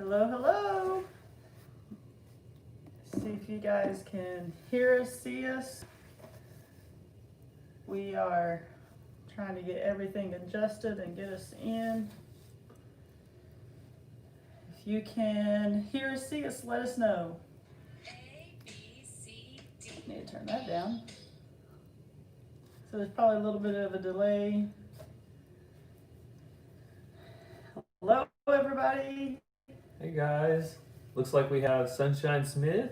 Hello, hello. See if you guys can hear us, see us. We are trying to get everything adjusted and get us in. If you can hear us, see us, let us know. A, B, C, D. Need to turn that down. So there's probably a little bit of a delay. Hello, everybody. Hey guys, looks like we have Sunshine Smith,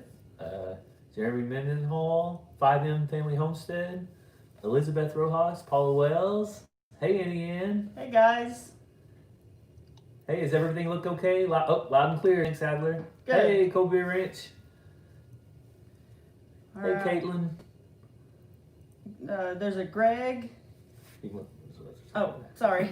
Jeremy Mendenhall, 5M Family Homestead, Elizabeth Rojas, Paula Wells. Hey Annie Ann. Hey, guys. Hey, does everything look okay? Loud and clear. Thanks, Adler. Good. Hey, Kobe Ranch. All Hey, right. Caitlin. There's a Greg. You Oh, sorry.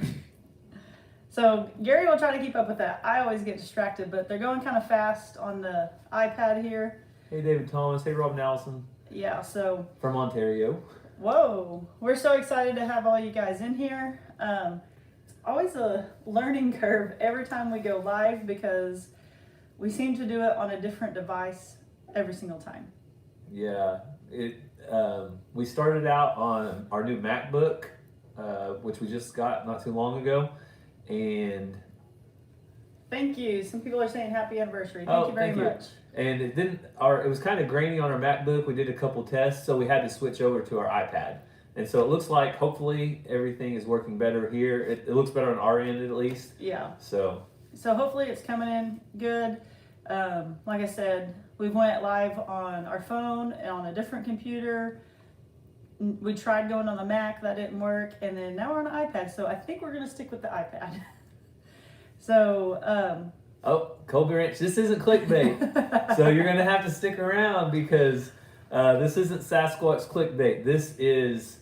So Gary will try to keep up with that. I always get distracted, but they're going kind of fast on the iPad here. Hey, David Thomas. Hey, Robin Allison Yeah, so, from Ontario. whoa. We're so excited to have all you guys in here. It's always a learning curve every time we go live because we seem to do it on a different device every single time. Yeah, we started out on our new MacBook, which we just got not too long ago, and Thank you. Some people are saying happy anniversary. Thank you very much. And it was kind of grainy on our MacBook. We did a couple tests, so we had to switch over to our iPad. And so it looks like hopefully everything is working better here. It looks better on our end at least. Yeah. So hopefully it's coming in good. Like I said, we went live on our phone and on a different computer. We tried going on the Mac, that didn't work, and then now we're on an iPad. So I think we're gonna stick with the iPad. So Colby Ranch, this isn't clickbait. So you're gonna have to stick around because this isn't Sasquatch clickbait. This is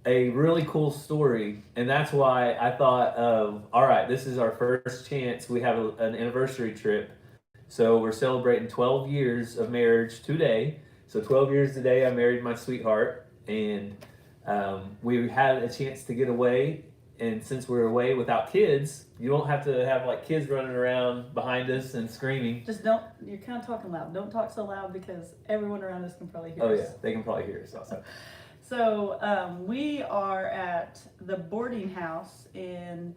a really cool story, and that's why I thought of, all right, this is our first chance. We have an anniversary trip, so we're celebrating 12 years of marriage today. So 12 years today, I married my sweetheart, and we had a chance to get away. And since we're away without kids, you don't have to have like kids running around behind us and screaming. just don't. You're kind of talking loud. Don't talk so loud because everyone around us can probably hear Oh us. yeah, they can probably hear us also. So we are at the boarding house in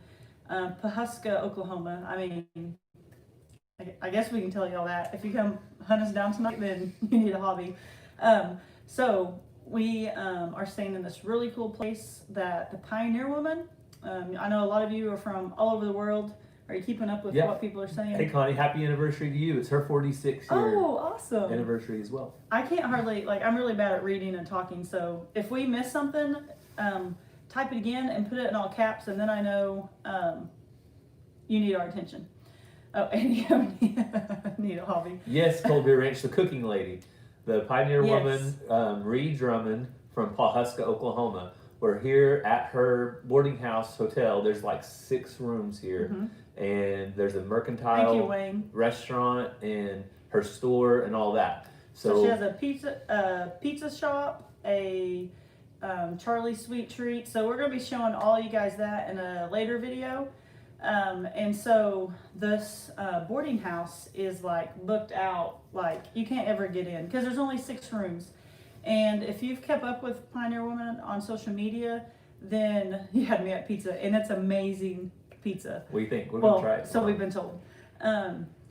Pawhuska, Oklahoma. I mean, I guess we can tell you all that. If you come hunt us down tonight, then you need a hobby. So we are staying in this really cool place that the Pioneer Woman. I know a lot of you are from all over the world. Are you keeping up with Yeah. what people are saying? Hey Connie, happy anniversary to you. It's her 46th year Oh, awesome. anniversary as well. I can't hardly, I'm really bad at reading and talking, so if we miss something, type it again and put it in all caps, and then I know you need our attention. Oh, and you need a hobby. Yes, Colby Ranch, the cooking lady. The Pioneer Yes. Woman, Ree Drummond from Pawhuska, Oklahoma. We're here at her boarding house hotel. There's like 6 rooms here, and there's a Thank you, mercantile Wayne. restaurant and her store and all that. So she has a pizza shop, a Charlie Sweet Treat. So we're going to be showing all you guys that in a later video. And so this boarding house is like booked out, like you can't ever get in because there's only 6 rooms. And if you've kept up with Pioneer Woman on social media, then you had me at pizza, and it's amazing pizza. What do you think? We're gonna try it. So we've been told.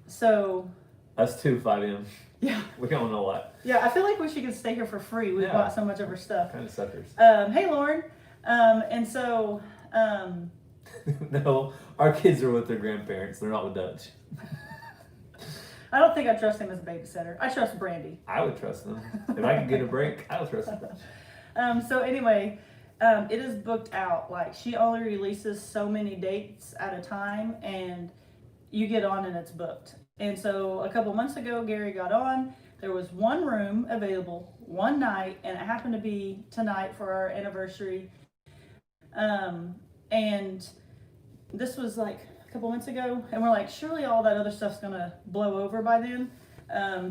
So Us too, 5M. yeah. We're going a lot. Yeah, I feel like we should stay here for free. We Yeah. bought so much of her stuff. Kind of suckers. Hey, Lauren. And so, No, our kids are with their grandparents. They're not with Dutch. I don't think I trust him as a babysitter. I trust Brandy. I would trust them. If I could get a break, I would trust them. So anyway, it is booked out. Like she only releases so many dates at a time, and you get on and it's booked. And so a couple months ago, Gary got on. There was 1 room available, 1 night, and it happened to be tonight for our anniversary. And this was like a couple months ago, and we're like, surely all that other stuff's gonna blow over by then.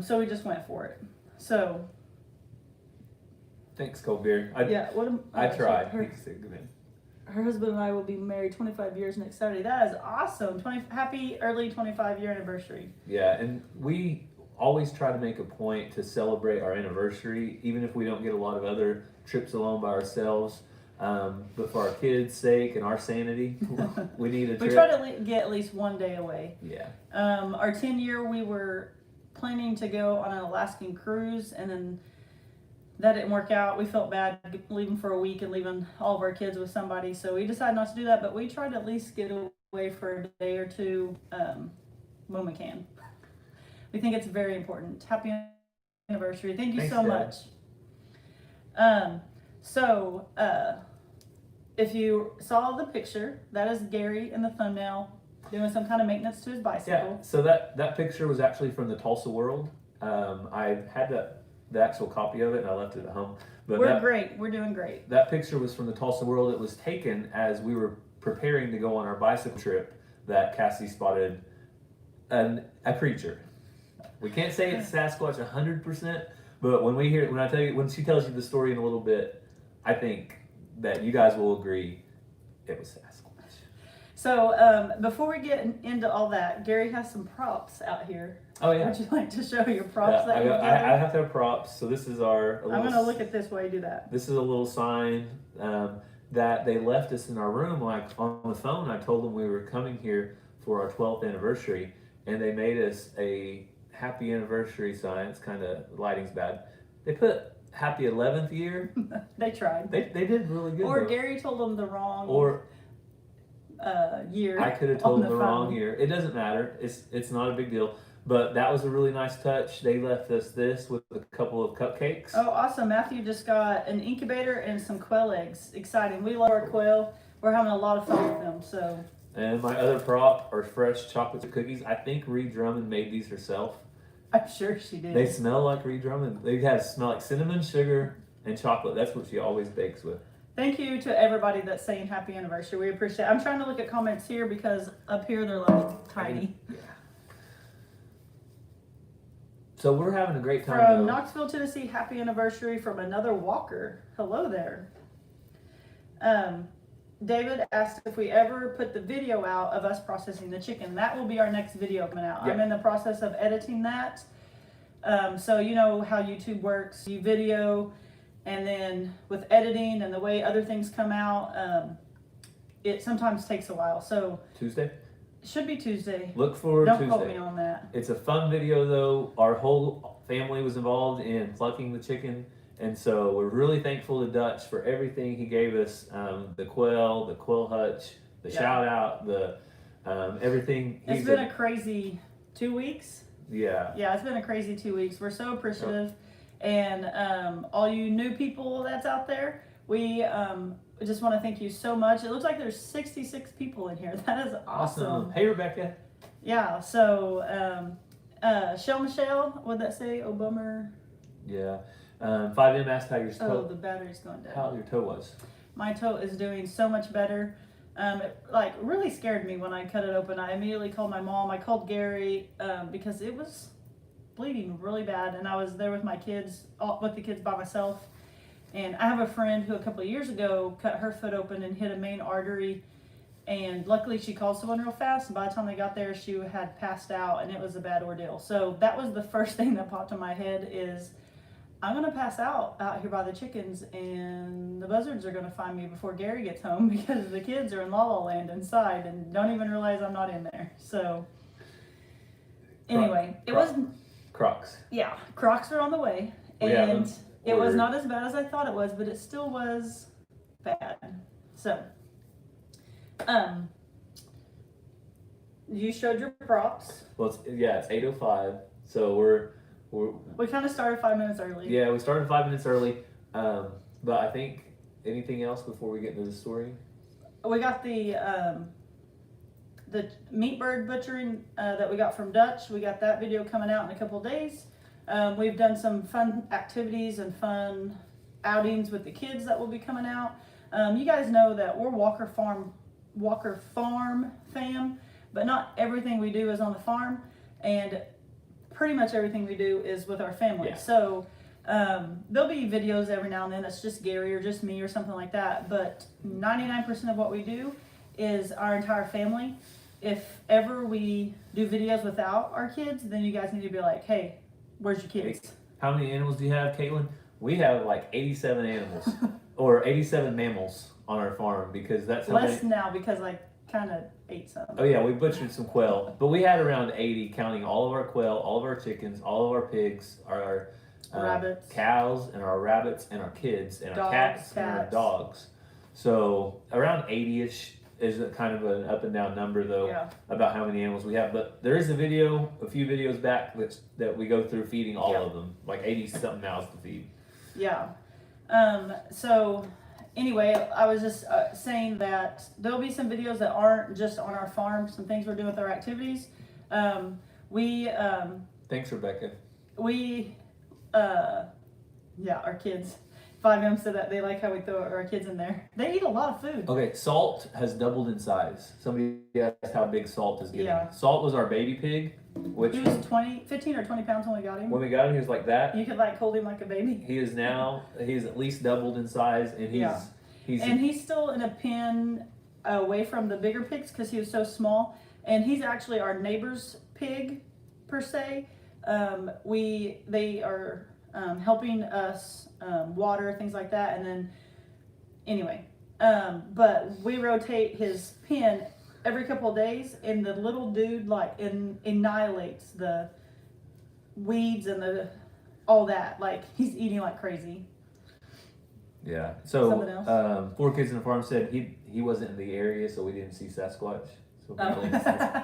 So we just went for it. So Thanks, Colby. yeah, I tried. He said, "Good man." her husband and I will be married 25 years next Saturday. That is awesome. Happy early 25-year anniversary. Yeah, and we always try to make a point to celebrate our anniversary, even if we don't get a lot of other trips alone by ourselves. But for our kids' sake and our sanity, we need a trip. We try to get at least one day away. Yeah. Our 10-year, we were planning to go on an Alaskan cruise, and then that didn't work out. We felt bad leaving for a week and leaving all of our kids with somebody, so we decided not to do that, but we tried to at least get away for a day or two when we can. We think it's very important. Happy anniversary. Thank you Thanks, so Dad. much. If you saw the picture, that is Gary in the thumbnail doing some kind of maintenance to his bicycle. Yeah, so that picture was actually from the Tulsa World. I had the actual copy of it and I left it at home. But We're great. We're doing great. That picture was from the Tulsa World. It was taken as we were preparing to go on our bicycle trip that Cassie spotted a creature. We can't say it's Sasquatch 100%, but when she tells you the story in a little bit, I think that you guys will agree it was Sasquatch. So before we get into all that, Gary has some props out here. Oh yeah. Would you like to show your props that you've I gathered? have to have props. So this is I'm going to look at this while you do that. This is a little sign that they left us in our room. Like on the phone, I told them we were coming here for our 12th anniversary, and they made us a happy anniversary sign. It's kind of, lighting's bad. They put happy 11th year. They tried. They did really good. Or though. Gary told them the wrong year. I could have told them the phone. wrong year. It doesn't matter. It's not a big deal. But that was a really nice touch. They left us this with a couple of cupcakes. Oh, awesome. Matthew just got an incubator and some quail eggs. Exciting. We love our quail. We're having a lot of fun with them. So. And my other prop are fresh chocolate chip cookies. I think Ree Drummond made these herself. I'm sure she did. They smell like Ree Drummond. They smell like cinnamon, sugar, and chocolate. That's what she always bakes with. Thank you to everybody that's saying happy anniversary. We appreciate it. I'm trying to look at comments here because up here they're like tiny. Yeah. So we're having a great time. From though. Knoxville, Tennessee, happy anniversary from another walker. Hello there. David asked if we ever put the video out of us processing the chicken. That will be our next video coming out. Yeah. I'm in the process of editing that. So you know how YouTube works. You video, and then with editing and the way other things come out, it sometimes takes a while. So Tuesday? should be Tuesday. Look for Don't Tuesday. quote me on that. It's a fun video though. Our whole family was involved in plucking the chicken. And so we're really thankful to Dutch for everything he gave us. The quail hutch, the shout out, the everything. It's been a crazy 2 weeks. Yeah. Yeah, it's been a crazy 2 weeks. We're so appreciative. And all you new people that's out there, we just want to thank you so much. It looks like there's 66 people in here. That is awesome. Hey, Rebecca. Yeah, so Shell Michelle, what'd that say? Oh, bummer. Yeah. 5M asked how your Oh, toe, the battery's going down. how your toe was. My toe is doing so much better. It really scared me when I cut it open. I immediately called my mom. I called Gary because it was bleeding really bad, and I was there with my kids, with the kids by myself. And I have a friend who a couple of years ago cut her foot open and hit a main artery, and luckily she called someone real fast, and by the time they got there she had passed out, and it was a bad ordeal. So that was the first thing that popped in my head is I'm gonna pass out here by the chickens, and the buzzards are gonna find me before Gary gets home because the kids are in La La Land inside and don't even realize I'm not in there. So anyway, it was Crocs. yeah, Crocs are on the way, We have them and it was ordered. not as bad as I thought it was, but it still was bad. So you showed your props. Well, it's 8:05, so we're We kind of started 5 minutes early. yeah, we started 5 minutes early. But I think anything else before we get into the story? We got the meat bird butchering that we got from Dutch. We got that video coming out in a couple of days. We've done some fun activities and fun outings with the kids that will be coming out. You guys know that we're Walker Farm fam, but not everything we do is on the farm, and pretty much everything we do is with our family. Yeah. So There'll be videos every now and then that's just Gary or just me or something like that, but 99% of what we do is our entire family. If ever we do videos without our kids, then you guys need to be like, hey, where's your kids? How many animals do you have, Caitlin? We have like 87 animals or 87 mammals on our farm because that's how Less many. now because I kind of ate some. Oh yeah, we butchered some quail, but we had around 80, counting all of our quail, all of our chickens, all of our pigs, our Rabbits. cows, and our rabbits, and our kids, and our Dogs, cats, and our cats. dogs. So around 80-ish is a kind of an up and down number though Yeah. about how many animals we have. But there is a video, a few videos back that we go through feeding all Yeah. of them, like 80 something mouths to feed. Yeah. So anyway, I was just saying that there'll be some videos that aren't just on our farm, some things we're doing with our activities. Thanks, Rebecca. Our kids. 5M said that they like how we throw our kids in there. They eat a lot of food. Okay, Salt has doubled in size. Somebody asked how big Salt is getting. Yeah. Salt was our baby pig, which He was 15 or 20 pounds when we got him. when we got him, he was like that. You could like hold him like a baby. He's at least doubled in size, and Yeah. He's still in a pen away from the bigger pigs because he was so small. And he's actually our neighbor's pig, per se. They are helping us water, things like that. And then, anyway, but we rotate his pen every couple of days, and the little dude like annihilates the weeds and all that. Like he's eating like crazy. Yeah. Something else? So, 4 Kids in the Farm said he wasn't in the area, so we didn't see Sasquatch. So Oh.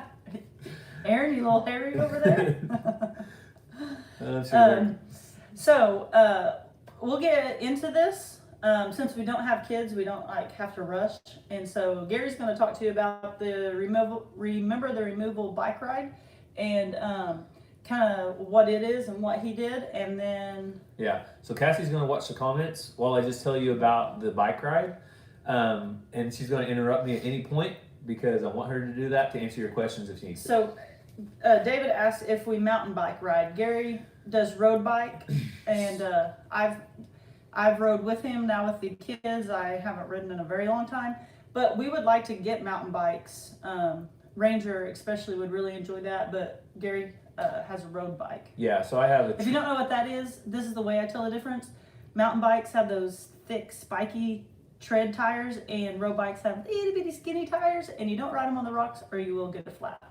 Aaron, you little hairy over there. We'll get into this. Since we don't have kids, we don't like have to rush. And so Gary's going to talk to you about the remember the removal bike ride, and kind of what it is and what he did, and then Yeah. So Cassie's going to watch the comments while I just tell you about the bike ride, and she's going to interrupt me at any point because I want her to do that to answer your questions if she needs to. So David asked if we mountain bike ride. Gary does road bike, and I've rode with him now with the kids. I haven't ridden in a very long time, but we would like to get mountain bikes. Ranger especially would really enjoy that, but Gary has a road bike. Yeah. So I have If you don't know what that is, this is the way I tell the difference. Mountain bikes have those thick, spiky tread tires, and road bikes have itty bitty skinny tires, and you don't ride them on the rocks or you will get a flat.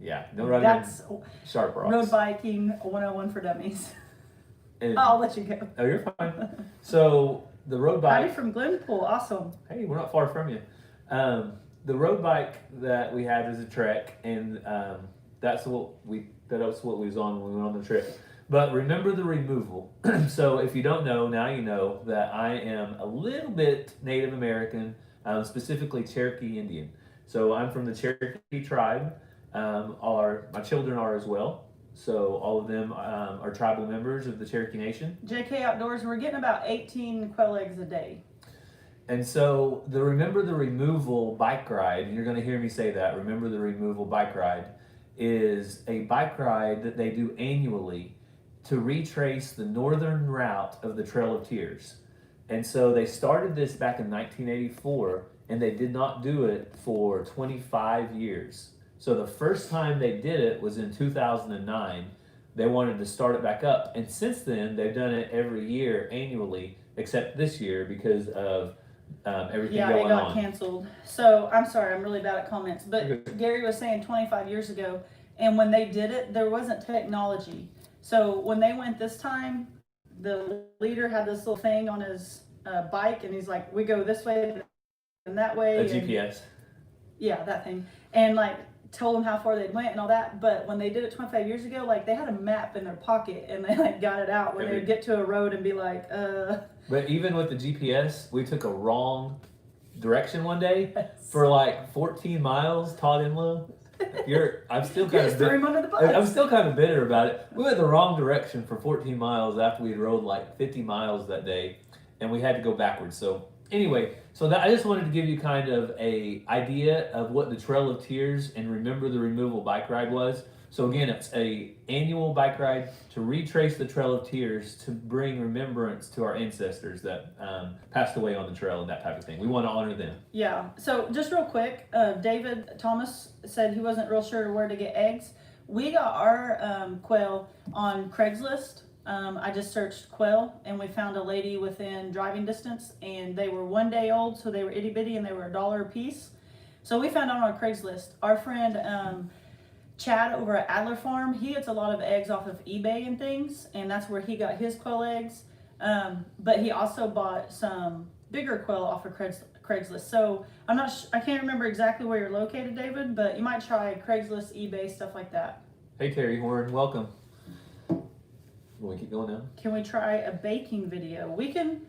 Yeah. No running That's sharp rocks. road biking 101 for dummies. And- I'll let you go. Oh, you're fine. So the road bike. Howdy from Glenpool, awesome. Hey, we're not far from you. The road bike that we had was a Trek, and that was what we was on when we went on the trip. But remember the removal. So if you don't know, now you know that I am a little bit Native American, specifically Cherokee Indian. So I'm from the Cherokee tribe. My children are as well. So all of them are tribal members of the Cherokee Nation. JK Outdoors, we're getting about 18 quail eggs a day. And so remember the removal bike ride, and you're going to hear me say that, remember the removal bike ride, is a bike ride that they do annually to retrace the northern route of the Trail of Tears. And so they started this back in 1984, and they did not do it for 25 years. So the first time they did it was in 2009. They wanted to start it back up. And since then, they've done it every year annually, except this year because of everything Yeah, going it got on. canceled. So I'm sorry, I'm really bad at comments. But Okay. Gary was saying 25 years ago, and when they did it, there wasn't technology. So when they went this time, the leader had this little thing on his bike, and he's like, we go this way and that way. A and- GPS. Yeah, that thing. And like told them how far they went and all that. But when they did it 25 years ago, like they had a map in their pocket, and they like got it out when they would get to a road and be like, But even with the GPS, we took a wrong direction one day for like 14 miles, Todd Inlow. I'm still you kind just of threw bitter. him under the I'm bus. still kind of bitter about it. We went the wrong direction for 14 miles after we rode like 50 miles that day, and we had to go backwards. So Anyway, so that I just wanted to give you kind of a idea of what the Trail of Tears and Remember the Removal bike ride was. So again, it's a annual bike ride to retrace the Trail of Tears to bring remembrance to our ancestors that passed away on the trail and that type of thing. We want to honor them. Yeah. So just real quick, David Thomas said he wasn't real sure where to get eggs. We got our quail on Craigslist. I just searched quail and we found a lady within driving distance, and they were 1 day old, so they were itty bitty and they were $1 a piece. So we found out on Craigslist. Our friend Chad over at Adler Farm, he gets a lot of eggs off of eBay and things, and that's where he got his quail eggs. But he also bought some bigger quail off of Craigslist. So I can't remember exactly where you're located, David, but you might try Craigslist, eBay, stuff like that. Hey Terry Horn, welcome. Will we keep going now? Can we try a baking video? We can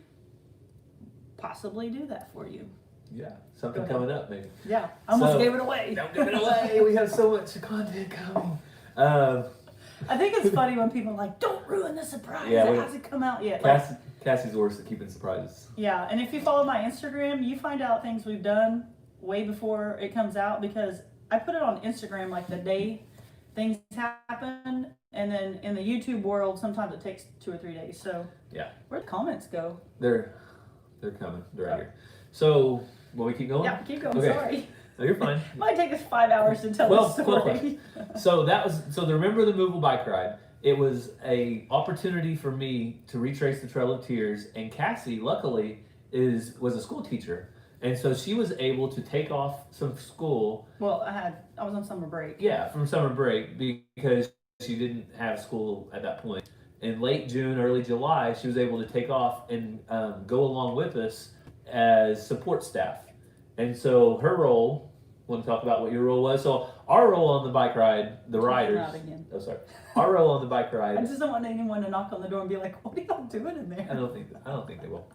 possibly do that for you. Yeah, something Go ahead. coming up maybe. Yeah, I almost So- gave it away. Don't give it away. We have so much content coming. I think it's funny when people are like, don't ruin the surprise. Yeah, It hasn't come out yet. Like, Cassie's worse at keeping surprises. yeah, and if you follow my Instagram, you find out things we've done way before it comes out, because I put it on Instagram like the day things happen, and then in the YouTube world, sometimes it takes 2 or 3 days. So Yeah. where'd comments go? They're coming. They're right here. So, will we keep going? Yeah, keep going. Okay. Sorry. No, you're fine. Might take us 5 hours to tell the story. So the Remember the Removal bike ride. It was a opportunity for me to retrace the Trail of Tears, and Cassie, luckily, was a school teacher, and so she was able to take off some school. Well, I was on summer break. Yeah, from summer break, because she didn't have school at that point. In late June, early July, she was able to take off and go along with us as support staff. And so her role, want to talk about what your role was? So our role on the bike ride, the riders. Out again. Oh, sorry. Our role on the bike ride. I just don't want anyone to knock on the door and be like, "What are y'all doing in there?" I don't think they will.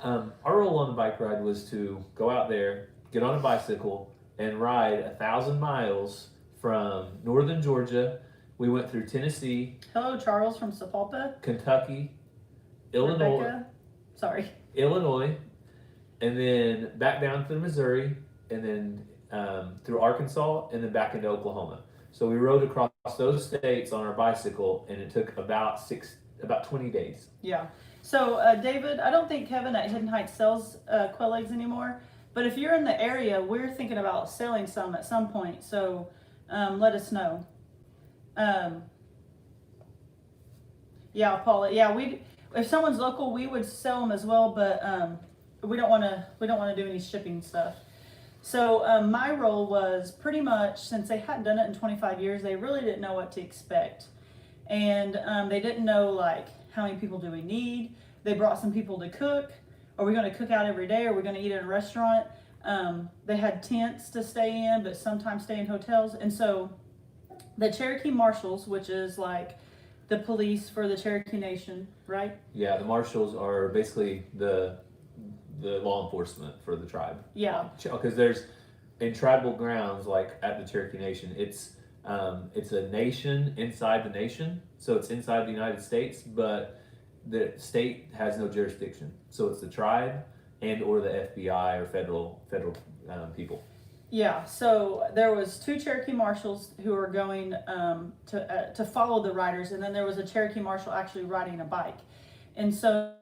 Our role on the bike ride was to go out there, get on a bicycle, and ride 1,000 miles from northern Georgia. We went through Tennessee, Hello, Charles from Sapulpa. Kentucky, Illinois, Rebecca. Sorry. Illinois, and then back down through Missouri, and then through Arkansas, and then back into Oklahoma. So we rode across those states on our bicycle, and it took about 20 days. Yeah. So, David, I don't think Kevin at Hidden Heights sells quail eggs anymore. But if you're in the area, we're thinking about selling some at some point. So, let us know. Yeah, Paula. Yeah, if someone's local, we would sell them as well. But we don't want to do any shipping stuff. So my role was pretty much, since they hadn't done it in 25 years, they really didn't know what to expect. And they didn't know, like, how many people do we need? They brought some people to cook. Are we going to cook out every day? Are we going to eat in a restaurant? They had tents to stay in, but sometimes stay in hotels. And so the Cherokee Marshals, which is like the police for the Cherokee Nation, right? Yeah, the marshals are basically the law enforcement for the tribe. Yeah. Because there's, in tribal grounds, like at the Cherokee Nation, it's a nation inside the nation. So it's inside the United States, but the state has no jurisdiction. So it's the tribe and or the FBI or federal people. Yeah, so there was 2 Cherokee Marshals who were going to follow the riders, and then there was a Cherokee Marshal actually riding a bike. And so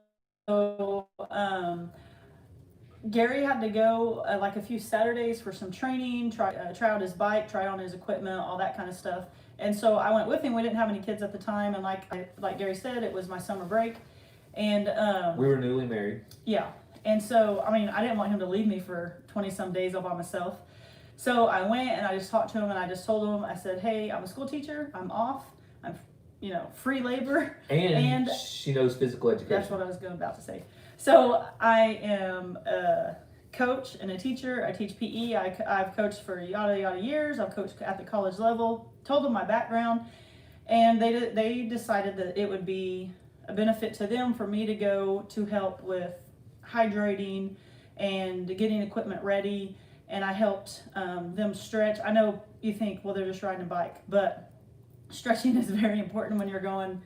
Gary had to go like a few Saturdays for some training, try out his bike, try on his equipment, all that kind of stuff. And so I went with him. We didn't have any kids at the time, and like Gary said, it was my summer break. And we were newly married. Yeah. And so, I mean, I didn't want him to leave me for 20-some days all by myself. So I went and I just talked to him, and I just told him, I said, hey, I'm a school teacher. I'm off. I'm, free labor. And she knows physical education. That's what I was about to say. So I am a coach and a teacher. I teach PE. I've coached for yada, yada years. I've coached at the college level. Told them my background. And they decided that it would be a benefit to them for me to go to help with hydrating and getting equipment ready, and I helped them stretch. I know you think, well, they're just riding a bike, but stretching is very important when you're going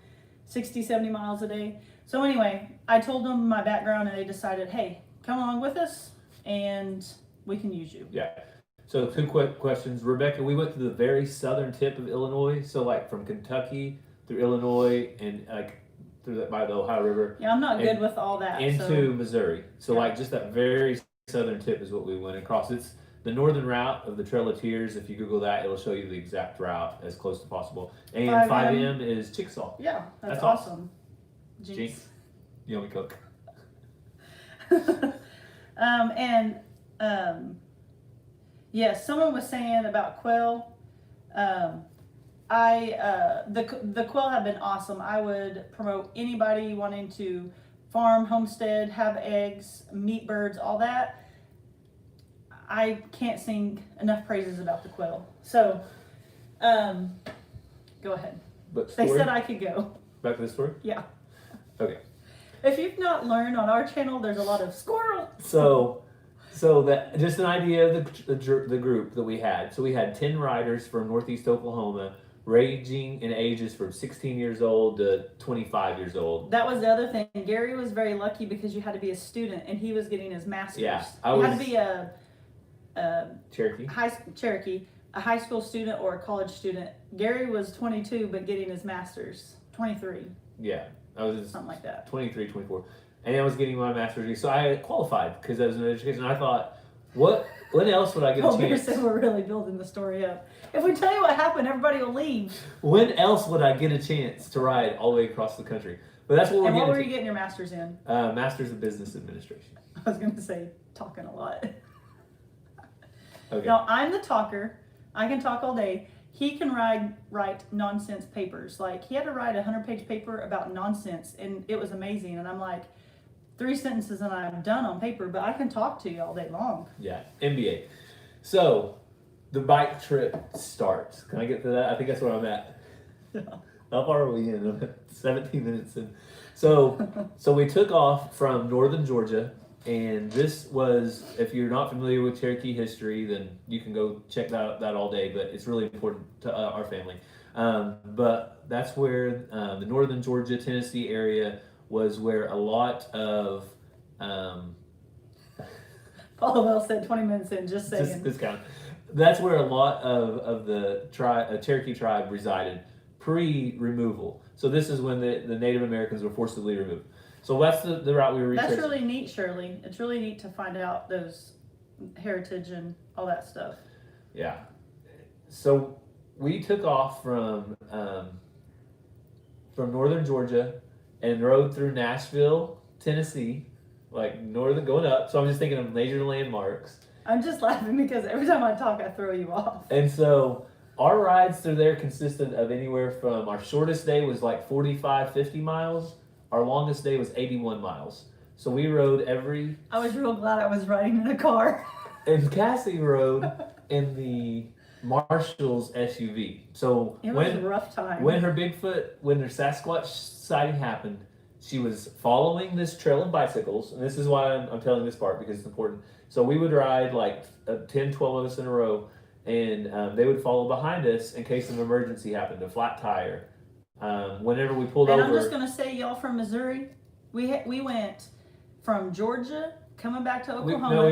60, 70 miles a day. So anyway, I told them my background, and they decided, hey, come along with us, and we can use you. Yeah. So 2 quick questions. Rebecca, we went to the very southern tip of Illinois. So like from Kentucky through Illinois and like through that by the Ohio River. Yeah, I'm not good with all that. Into Missouri. So Yeah. like just that very southern tip is what we went across. It's the northern route of the Trail of Tears. If you Google that, it'll show you the exact route as close as possible. And 5M is Chickasaw. Yeah, that's That's awesome. Jinx. You owe me Coke. Yes, someone was saying about quail. The quail have been awesome. I would promote anybody wanting to farm, homestead, have eggs, meat birds, all that. I can't sing enough praises about the quail. So, go ahead. But They story? said I could go. Back to the story? Yeah. Okay. If you've not learned on our channel, there's a lot of squirrel. So that just an idea of the group that we had. So we had 10 riders from Northeast Oklahoma, ranging in ages from 16 years old to 25 years old. That was the other thing. Gary was very lucky because you had to be a student, and he was getting his master's. Yeah, you had to be a Cherokee. Cherokee, a high school student or a college student. Gary was 22, but getting his master's. 23, Yeah, I was something like that. 23, 24. And I was getting my master's degree. So I qualified because I was in education. I thought, when else would I get a Bear chance? said we're really building the story up. If we tell you what happened, everybody will leave. When else would I get a chance to ride all the way across the country? But that's what we're And what getting were you getting your master's in? Master's of Business Administration. I was going to say talking a lot. Okay. Now, I'm the talker. I can talk all day. He can write nonsense papers. Like, he had to write a 100-page paper about nonsense, and it was amazing. And I'm like, 3 sentences and I'm done on paper, but I can talk to you all day long. Yeah, MBA. So, the bike trip starts. Can I get to that? I think that's where I'm at. Yeah. How far are we in? I'm at 17 minutes in. So we took off from northern Georgia, and this was, if you're not familiar with Cherokee history, then you can go check that all day, but it's really important to our family. But that's where the northern Georgia, Tennessee area was where a lot of Paula Well said 20 minutes in, just saying. Just count. That's where a lot of the Cherokee tribe resided pre-removal. So this is when the Native Americans were forcibly removed. So that's the route we were retracing. That's really neat, Shirley. It's really neat to find out those heritage and all that stuff. Yeah. So we took off from northern Georgia and rode through Nashville, Tennessee, like northern going up. So I'm just thinking of major landmarks. I'm just laughing because every time I talk, I throw you off. And so our rides through there consisted of anywhere from, our shortest day was like 45, 50 miles. Our longest day was 81 miles. So we rode I was real glad I was riding in a car. and Cassie rode in the Marshall's SUV. So It was a rough time. when her Sasquatch sighting happened, she was following this trail of bicycles. And this is why I'm telling this part, because it's important. So we would ride like 10, 12 of us in a row, and they would follow behind us in case an emergency happened, a flat tire. Whenever we pulled and over. I'm just going to say, y'all from Missouri, we went from Georgia, coming back to Oklahoma.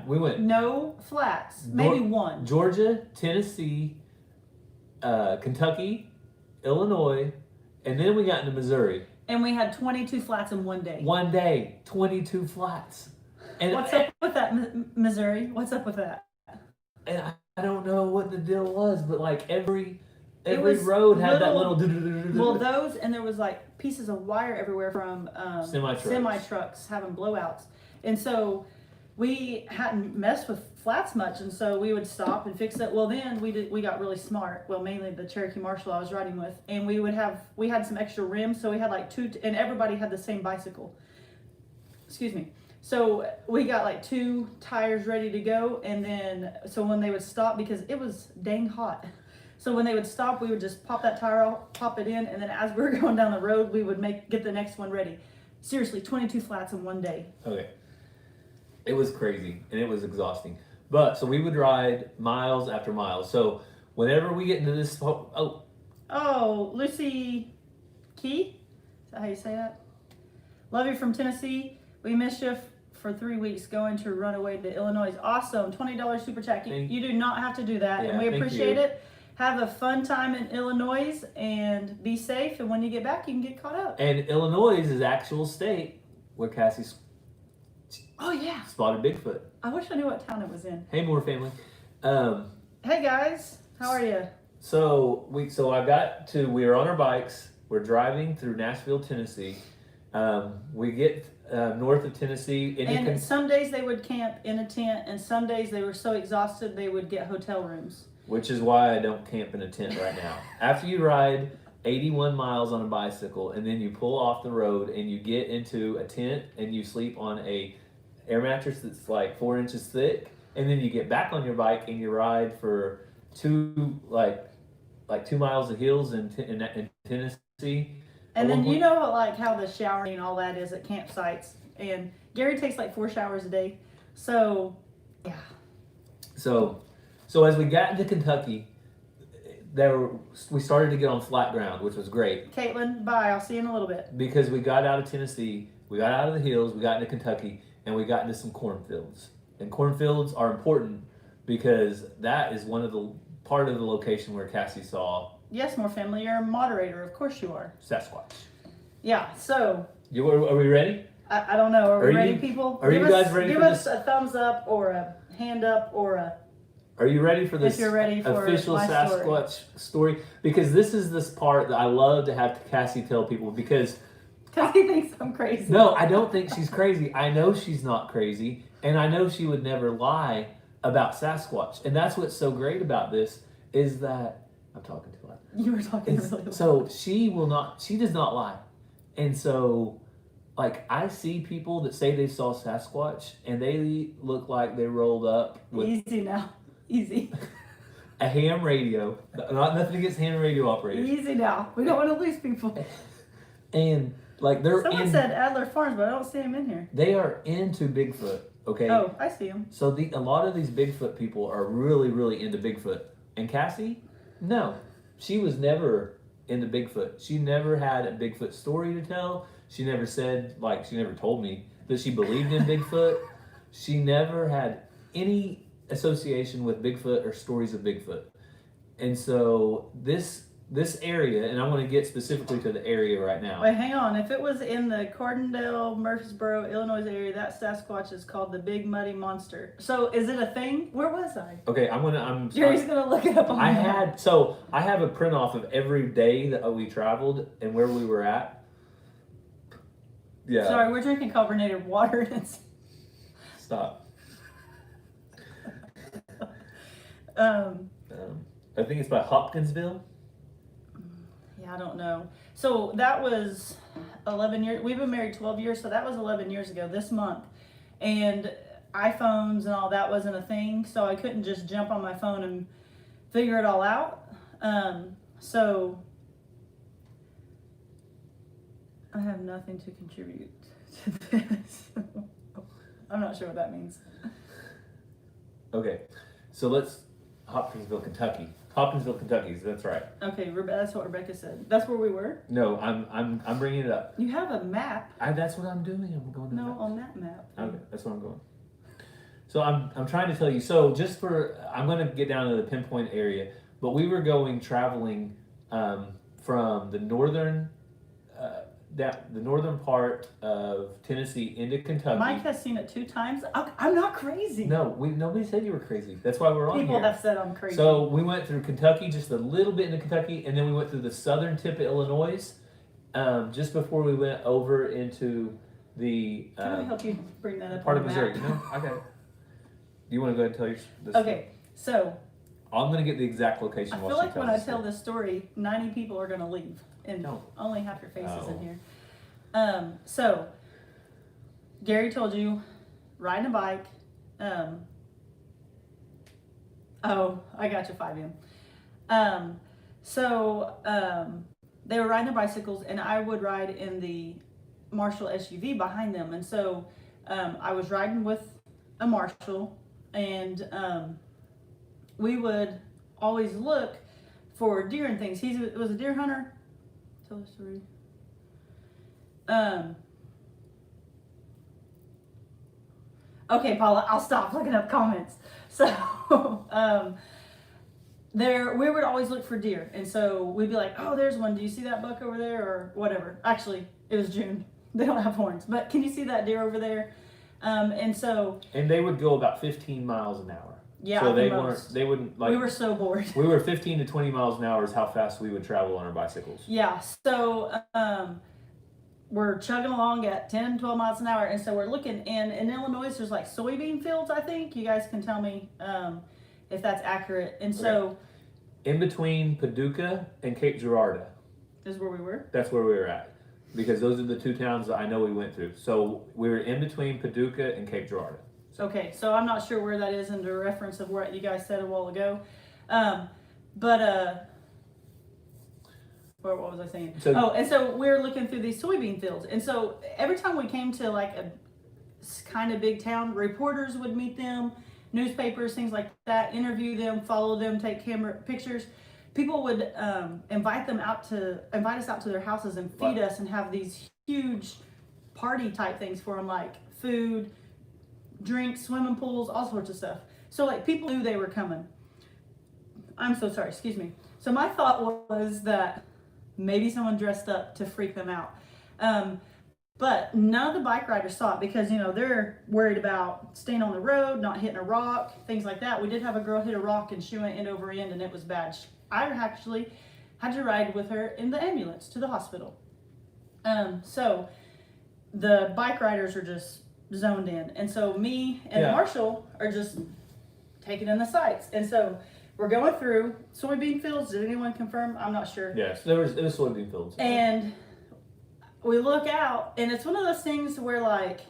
we went. No flats, maybe one. Georgia, Tennessee, Kentucky, Illinois, and then we got into Missouri. And we had 22 flats in one day. One day, 22 flats. And What's up with that, Missouri? What's up with that? And I don't know what the deal was, but like every was road had that little- little. Well, those, and there was like pieces of wire everywhere from Semi-trucks. semi-trucks having blowouts. And so we hadn't messed with flats much, and so we would stop and fix it. Well, then we got really smart. Well, mainly the Cherokee Marshall I was riding with, and we had some extra rims, so we had like two, and everybody had the same bicycle. Excuse me. So we got like 2 tires ready to go, and then so when they would stop, because it was dang hot. So when they would stop, we would just pop that tire out, pop it in, and then as we were going down the road, we would get the next one ready. Seriously, 22 flats in one day. Okay. It was crazy and it was exhausting. But so we would ride miles after miles. So whenever we get into this, Lucy Key? Is that how you say that? Love you from Tennessee. We miss you for 3 weeks going to Runaway to Illinois. Awesome. $20 super chat. You do not have to do that, and we appreciate it. Have a fun time in Illinois and be safe. And when you get back, you can get caught up. And Illinois is the actual state where Cassie spotted Bigfoot. I wish I knew what town it was in. Hey, Moore family. Hey guys, how are you? So we were on our bikes. We're driving through Nashville, Tennessee. We get north of Tennessee. And some days they would camp in a tent, and some days they were so exhausted they would get hotel rooms. Which is why I don't camp in a tent right now. After you ride 81 miles on a bicycle and then you pull off the road and you get into a tent and you sleep on a air mattress that's like 4 inches thick, and then you get back on your bike and you ride for 2 miles of hills in Tennessee. And then you know like how the showering and all that is at campsites. And Gary takes like 4 showers a day. So yeah. So as we got into Kentucky, we started to get on flat ground, which was great. Caitlin, bye. I'll see you in a little bit. Because we got out of Tennessee, we got out of the hills, we got into Kentucky, and we got into some cornfields. And cornfields are important because that is part of the location where Cassie saw. Yes, more family. You're a moderator. Of course you are. Sasquatch. Yeah, so. Are we ready? I don't know. Are we ready, people? Are you guys ready for this? Give us a thumbs up or a hand up or a. Are you ready for this if you're ready for official Sasquatch story? Because this is this part that I love to have Cassie tell people because he thinks I'm crazy. No, I don't think she's crazy. I know she's not crazy, and I know she would never lie about Sasquatch. And that's what's so great about this is that I'm talking too loud. You were talking really loud. So she does not lie. And so like I see people that say they saw Sasquatch and they look like they rolled up with easy now. Easy. A ham radio. Nothing against ham radio operators. Easy now. We don't want to lose people. And like someone said Adler Farms, but I don't see him in here. They are into Bigfoot. Okay. Oh, I see him. So a lot of these Bigfoot people are really, really into Bigfoot. And Cassie, no, she was never into Bigfoot. She never had a Bigfoot story to tell. She never said, she never told me that she believed in Bigfoot. She never had any association with Bigfoot or stories of Bigfoot. And so this area, and I want to get specifically to the area right now. Wait, hang on. If it was in the Cordondale, Murfreesboro, Illinois area, that Sasquatch is called the Big Muddy Monster. So is it a thing? Where was I? Okay, Jerry's gonna look it up on I have a print off of every day that we traveled and where we were at. Yeah. Sorry, we're drinking carbonated water. Stop. I think it's by Hopkinsville. Yeah, I don't know. So that was 11 years. We've been married 12 years, so that was 11 years ago this month. And iPhones and all that wasn't a thing, so I couldn't just jump on my phone and figure it all out. So I have nothing to contribute to this. I'm not sure what that means. Okay, so Hopkinsville, Kentucky. That's right. Okay, that's what Rebecca said. That's where we were? No, I'm bringing it up. You have a map. That's what I'm doing. I'm going to on that map. Okay, that's where I'm going. So I'm trying to tell you. So I'm going to get down to the pinpoint area, but we were traveling from the northern part of Tennessee into Kentucky. Mike has seen it 2 times. I'm not crazy. No, nobody said you were crazy. That's why we're on People here. have said I'm crazy. So we went through Kentucky, just a little bit into Kentucky, and then we went through the southern tip of Illinois, just before we went over into the Can I help you bring that up part on of the Missouri. map? No, I got it. Do you want to go ahead and tell this? Okay, so I'm going to get the exact location. I feel like when I tell this story, 90 people are going to leave, and only half your faces in here. So Gary told you riding a bike. I got you 5M. They were riding their bicycles, and I would ride in the Marshall SUV behind them, and so I was riding with a Marshall, and we would always look for deer and things. He was a deer hunter. Tell the story. Okay, Paula, I'll stop looking up comments. So, we would always look for deer, and so we'd be like, "Oh, there's one. Do you see that buck over there, or whatever?" Actually, it was June. They don't have horns, but can you see that deer over there? And they would go about 15 miles an hour. Yeah, so they most. they wouldn't like. We were so bored. We were 15 to 20 miles an hour is how fast we would travel on our bicycles. Yeah, so we're chugging along at 10, 12 miles an hour, and so we're looking, and in Illinois there's like soybean fields, I think. You guys can tell me if that's accurate. And so in between Paducah and Cape Girardeau is where we were. That's where we were at, because those are the two towns that I know we went through. So we were in between Paducah and Cape Girardeau. Okay, so I'm not sure where that is in the reference of what you guys said a while ago. What was I saying? And so we're looking through these soybean fields. And so every time we came to like a kind of big town, reporters would meet them, newspapers, things like that, interview them, follow them, take camera pictures. People would invite us out to their houses and feed us and have these huge party type things for them, like food, drinks, swimming pools, all sorts of stuff. So like people knew they were coming. I'm so sorry, excuse me. So my thought was that maybe someone dressed up to freak them out. But none of the bike riders saw it because, they're worried about staying on the road, not hitting a rock, things like that. We did have a girl hit a rock and she went end over end and it was bad. I actually had to ride with her in the ambulance to the hospital. So the bike riders are just zoned in. And so me and Marshall are just taking in the sights. And so we're going through soybean fields. Did anyone confirm? I'm not sure. Yes, it was soybean fields. And we look out, and it's one of those things where, like,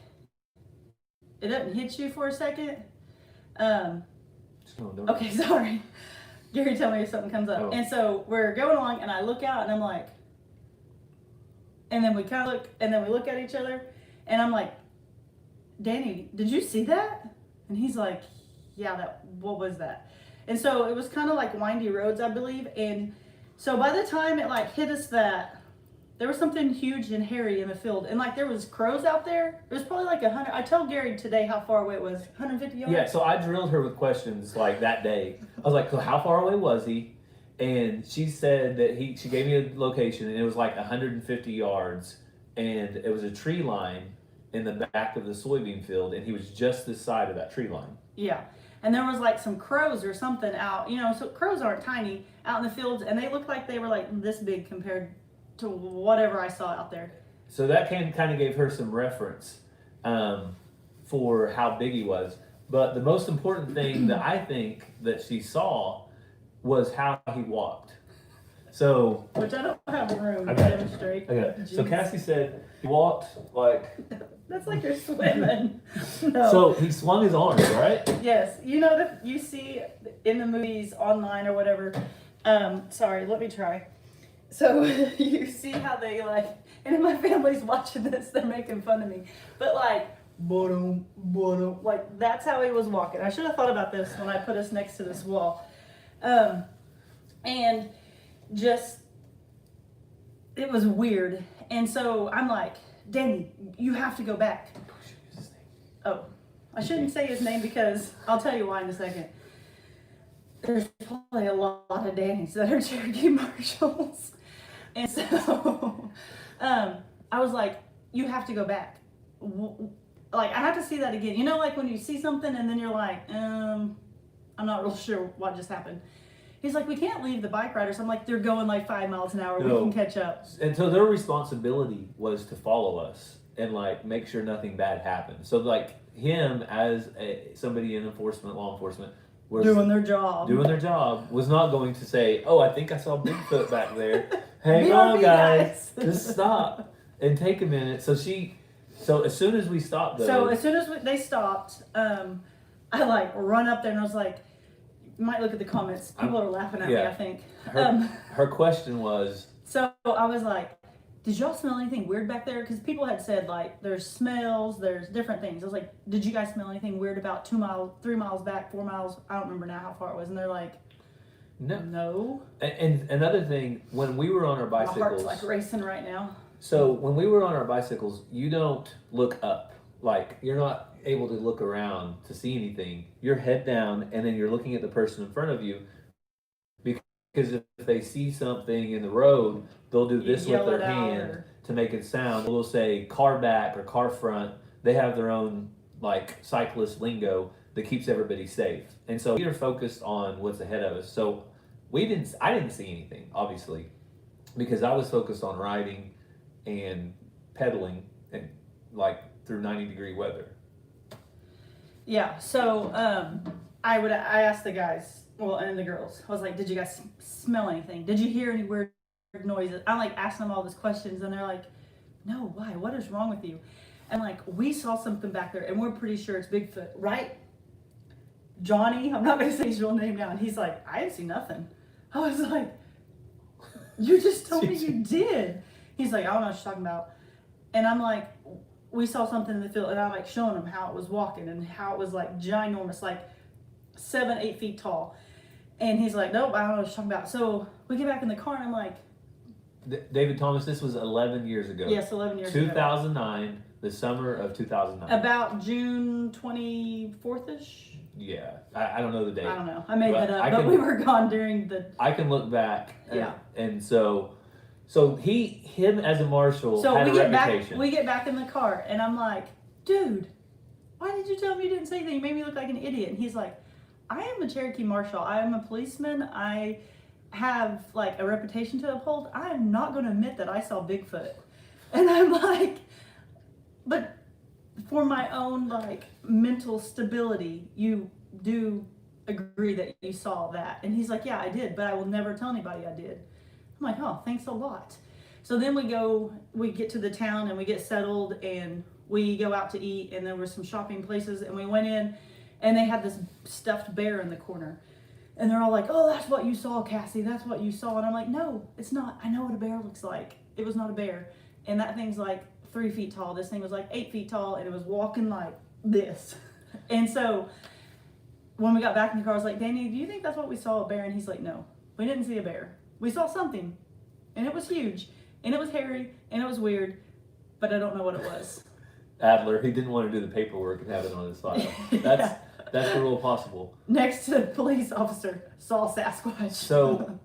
it doesn't hit you for a second. Okay, sorry. Gary, tell me if something comes up. And so we're going along, and I look out, and I'm like, and then we kind of look, and then we look at each other, and I'm like, Danny, did you see that? And he's like, yeah, what was that? And so it was kind of like windy roads, I believe. And so by the time it like hit us that there was something huge and hairy in the field, and like there was crows out there. It was probably like 100. I told Gary today how far away it was. 150 yards. Yeah, so I drilled her with questions like that day. I was like, so how far away was he? And she said that she gave me a location, and it was like 150 yards, and it was a tree line in the back of the soybean field, and he was just this side of that tree line. Yeah. And there was like some crows or something out, so crows aren't tiny, out in the fields, and they looked like they were like this big compared to whatever I saw out there. So that kind of gave her some reference for how big he was. But the most important thing that I think that she saw was how he walked. So, which I don't have room to demonstrate. Okay. So Cassie said he walked like. That's like you're swimming. No. So he swung his arms, right? Yes. That you see in the movies online or whatever. Sorry, let me try. So you see how they like, and if my family's watching this, they're making fun of me. But like, like that's how he was walking. I should have thought about this when I put us next to this wall. And just, it was weird. And so I'm like, Danny, you have to go back. Oh, I shouldn't say his name because I'll tell you why in a second. There's probably a lot of Dannys that are Cherokee Marshals. And so I was like, you have to go back. Like, I have to see that again. Like when you see something and then you're like, I'm not real sure what just happened. He's like, we can't leave the bike riders. I'm like, they're going like 5 miles an hour. We can catch up. And so their responsibility was to follow us and like make sure nothing bad happened. So like him as somebody in law enforcement, was doing their job, was not going to say, oh, I think I saw Bigfoot back there. Hang on, guys. Just stop and take a minute. So as soon as we stopped, though. So as soon as they stopped, I like run up there and I was like, you might look at the comments. People are laughing at me, I think. Her question was. So I was like, did y'all smell anything weird back there? Because people had said like there's smells, there's different things. I was like, did you guys smell anything weird about 2 miles, 3 miles back, 4 miles? I don't remember now how far it was. And they're like, no. And another thing, when we were on our bicycles. My heart's like racing right now. So when we were on our bicycles, you don't look up. Like you're not able to look around to see anything, you're head down and then you're looking at the person in front of you, because if they see something in the road, they'll do this with yell their it out hand or- to make it sound. They'll say car back or car front. They have their own like cyclist lingo that keeps everybody safe. And so we're focused on what's ahead of us. So I didn't see anything, obviously, because I was focused on riding and pedaling and like through 90-degree weather. Yeah, so I asked the guys, well, and the girls, I was like, did you guys smell anything? Did you hear any weird noises? I'm like asking them all these questions, and they're like, no, why? What is wrong with you? And like, we saw something back there, and we're pretty sure it's Bigfoot, right? Johnny, I'm not gonna say his real name now, and he's like, I didn't see nothing. I was like, you just told me you did. He's like, I don't know what you're talking about. And I'm like, we saw something in the field, and I'm like showing him how it was walking and how it was like ginormous, like 7-8 feet tall. And he's like, nope, I don't know what you're talking about. So we get back in the car, and I'm like, David Thomas, this was 11 years ago. yes, 11 years ago. 2009, the summer of 2009. About June 24th-ish? Yeah, I don't know the date. I don't know. I made But that up, I but can- we were gone during the... I can look back. Yeah. And so him as a marshal So had we a get reputation. we get back in the car, and I'm like, dude, why did you tell me you didn't say anything? You made me look like an idiot. And he's like, I am a Cherokee Marshal. I am a policeman. I have like a reputation to uphold. I am not going to admit that I saw Bigfoot. And I'm like, but for my own like mental stability, you do agree that you saw that. And he's like, yeah, I did, but I will never tell anybody I did. I'm like, oh, thanks a lot. So then we get to the town, and we get settled, and we go out to eat, and there were some shopping places, and we went in, and they had this stuffed bear in the corner. And they're all like, oh, that's what you saw, Cassie. That's what you saw. And I'm like, no, it's not. I know what a bear looks like. It was not a bear. And that thing's like 3 feet tall. This thing was like 8 feet tall, and it was walking like this. And so when we got back in the car, I was like, Danny, do you think that's what we saw, a bear? And he's like, no, we didn't see a bear. We saw something, and it was huge, and it was hairy, and it was weird, but I don't know what it was. Adler, he didn't want to do the paperwork and have it on his file. That's the rule possible. Next to police officer saw Sasquatch. So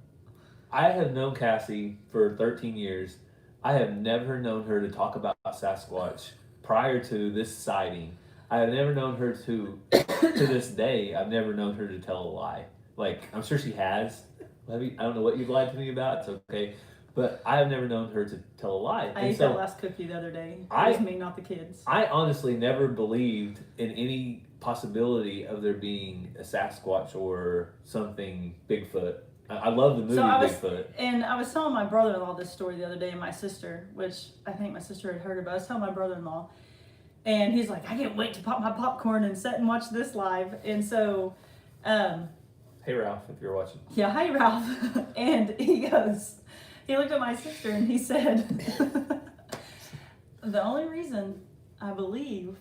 I have known Cassie for 13 years. I have never known her to talk about Sasquatch prior to this sighting. I have never known her to this day, I've never known her to tell a lie. Like, I'm sure she has. I don't know what you've lied to me about. It's okay. But I have never known her to tell a lie. I ate that last cookie the other day. It was me, not the kids. I honestly never believed in any possibility of there being a Sasquatch or something Bigfoot. I love the movie Bigfoot. And I was telling my brother-in-law this story the other day, and my sister, which I think my sister had heard about. I was telling my brother-in-law, and he's like, I can't wait to pop my popcorn and sit and watch this live. And so, Hey Ralph, if you're watching. yeah, hi Ralph. And he looked at my sister and he said, the only reason I believe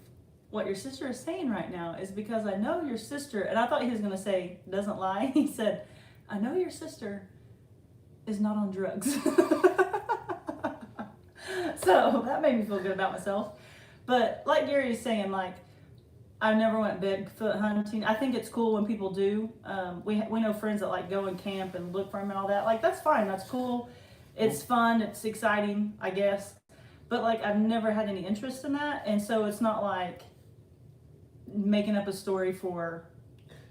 what your sister is saying right now is because I know your sister, and I thought he was going to say, doesn't lie. He said, I know your sister is not on drugs. So that made me feel good about myself. But like Gary is saying, like, I never went Bigfoot hunting. I think it's cool when people do. We know friends that like go and camp and look for them and all that. Like, that's fine. That's cool. It's fun. It's exciting, I guess. But like, I've never had any interest in that. And so it's not like making up a story for,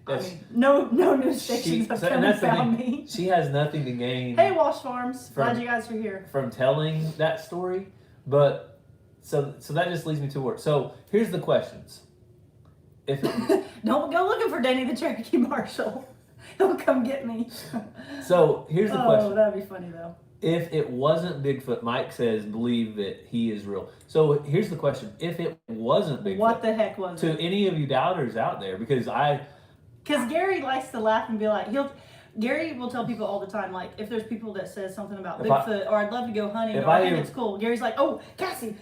Yes. I mean, no news stations have come and found me. She has nothing to gain. Hey, Wash Farms. Glad you guys are here. From telling that story. But so that just leads me to work. So here's the questions. Don't go looking for Danny the Cherokee Marshal. He'll come get me. So here's the question. Oh, that'd be funny though. If it wasn't Bigfoot, Mike says believe that he is real. So here's the question. If it wasn't Bigfoot. What the heck was it? To any of you doubters out there, because Gary likes to laugh and be like, Gary will tell people all the time, like, if there's people that says something about Bigfoot, or I'd love to go hunting, or I think it's cool. Gary's like, oh, Cassie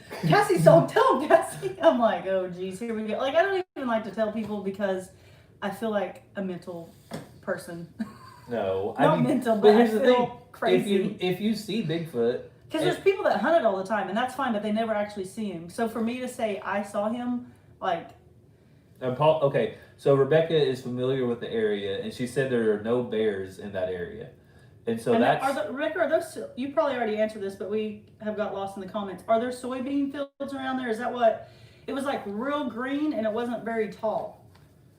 saw him, tell him, Cassie. I'm like, oh, geez, here we go. Like, I don't even like to tell people because I feel like a mental person. No, Not mental, but here's I the feel thing. crazy. If you see Bigfoot, Because there's people that hunt it all the time, and that's fine, but they never actually see him. So for me to say I saw him, like, Paul. Okay, so Rebecca is familiar with the area, and she said there are no bears in that area, and so And that's. Rebecca, are those? You probably already answered this, but we have got lost in the comments. Are there soybean fields around there? Is that what? It was like real green, and it wasn't very tall.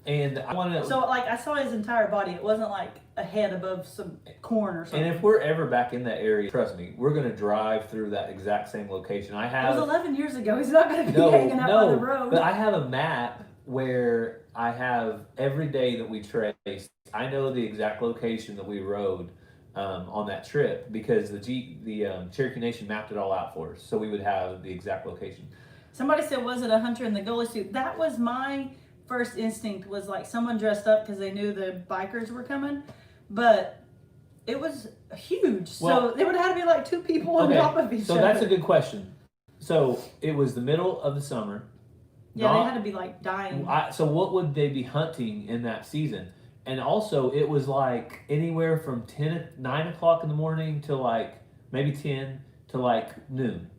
And I want to. So like I saw his entire body. It wasn't like a head above some corn or something. And if we're ever back in that area, trust me, we're gonna drive through that exact same location. I it have. was 11 years ago. He's not going to be hanging out on the road. But I have a map where I have every day that we traced. I know the exact location that we rode on that trip because the Cherokee Nation mapped it all out for us, so we would have the exact location. Somebody said, "Was it a hunter in the ghillie suit?" That was my first instinct. Was like someone dressed up because they knew the bikers were coming, but it was huge. Well, so there would have had to be like two people on top of each other. So that's a good question. So it was the middle of the summer. Yeah, they had to be like dying. So what would they be hunting in that season? And also, it was like anywhere from 9 o'clock in the morning to like maybe 10 to like noon.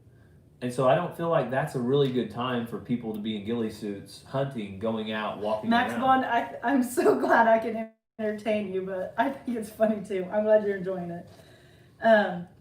And so I don't feel like that's a really good time for people to be in ghillie suits, hunting, going out, walking Max around. Bond, I'm so glad I can entertain you, but I think it's funny too. I'm glad you're enjoying it.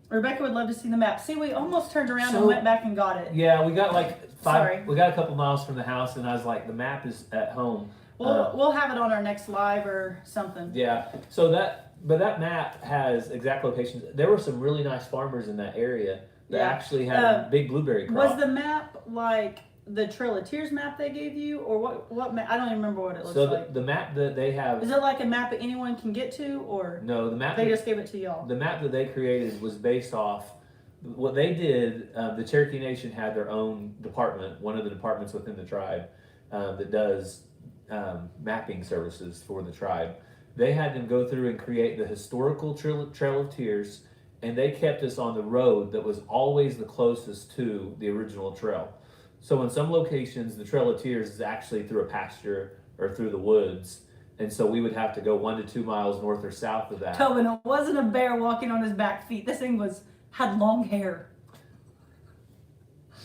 Rebecca would love to see the map. See, we almost turned around and went back and got it. Yeah, we got like Sorry. We got a couple miles from the house, and I was like, the map is at home. We'll have it on our next live or something. Yeah. So that map has exact locations. There were some really nice farmers in that area that actually had a big blueberry crop. Was the map like the Trail of Tears map they gave you, or what map? I don't even remember what it looks like. So the map that they have. Is it like a map that anyone can get to, or no? The map they just gave it to y'all. The map that they created was based off what they did. The Cherokee Nation had their own department, one of the departments within the tribe that does mapping services for the tribe. They had them go through and create the historical Trail of Tears, and they kept us on the road that was always the closest to the original trail. So in some locations, the Trail of Tears is actually through a pasture or through the woods, and so we would have to go 1 to 2 miles north or south of that. Tobin, it wasn't a bear walking on his back feet. This thing had long hair.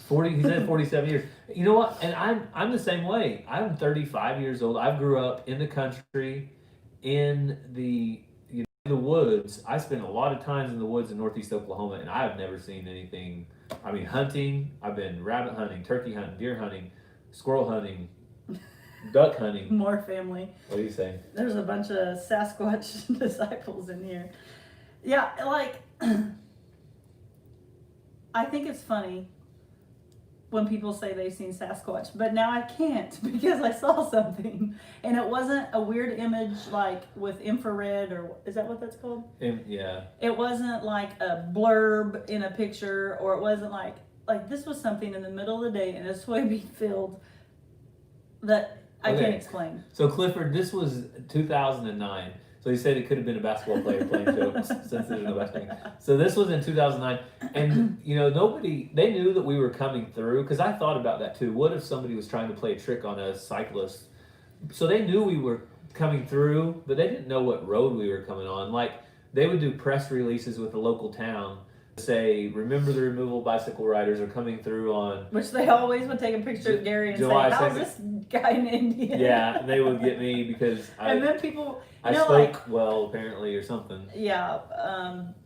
He said 47 years. You know what? And I'm the same way. I'm 35 years old. I grew up in the country, in the woods. I spent a lot of times in the woods in northeast Oklahoma, and I have never seen anything. I mean, hunting. I've been rabbit hunting, turkey hunting, deer hunting, squirrel hunting, duck hunting. More family. What do you say? There's a bunch of Sasquatch disciples in here. Yeah, like I think it's funny when people say they've seen Sasquatch, but now I can't because I saw something, and it wasn't a weird image like with infrared, or is that what that's called? Yeah. It wasn't like a blurb in a picture, or it wasn't like this was something in the middle of the day in a soybean field that I can't explain. So Clifford, this was 2009. So he said it could have been a basketball player playing jokes since there's no basketball. So this was in 2009, and they knew that we were coming through, because I thought about that too. What if somebody was trying to play a trick on a cyclist? So they knew we were coming through, but they didn't know what road we were coming on. Like, they would do press releases with the local town, say, remember the removal bicycle riders are coming through on... Which they always would take a picture of Gary and July say, how's this guy in India? Yeah, they would get me because and then people... I spoke well, apparently, or something. Yeah,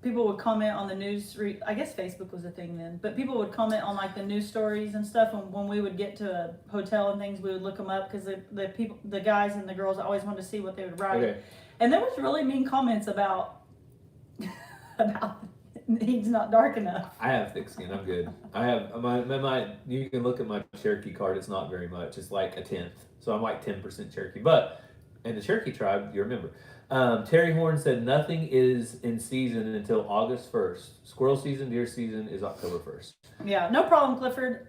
people would comment on the news. I guess Facebook was a thing then, but people would comment on like the news stories and stuff. And when we would get to a hotel and things, we would look them up because the guys and the girls always wanted to see what they would write. Okay. And there was really mean comments about he's not dark enough. I have thick skin. I'm good. I have my. You can look at my Cherokee card. It's not very much. It's like a 10th. So I'm like 10% Cherokee, but. In the Cherokee tribe, you remember. Terry Horn said nothing is in season until August 1st. Squirrel season, deer season is October 1st. Yeah, no problem, Clifford.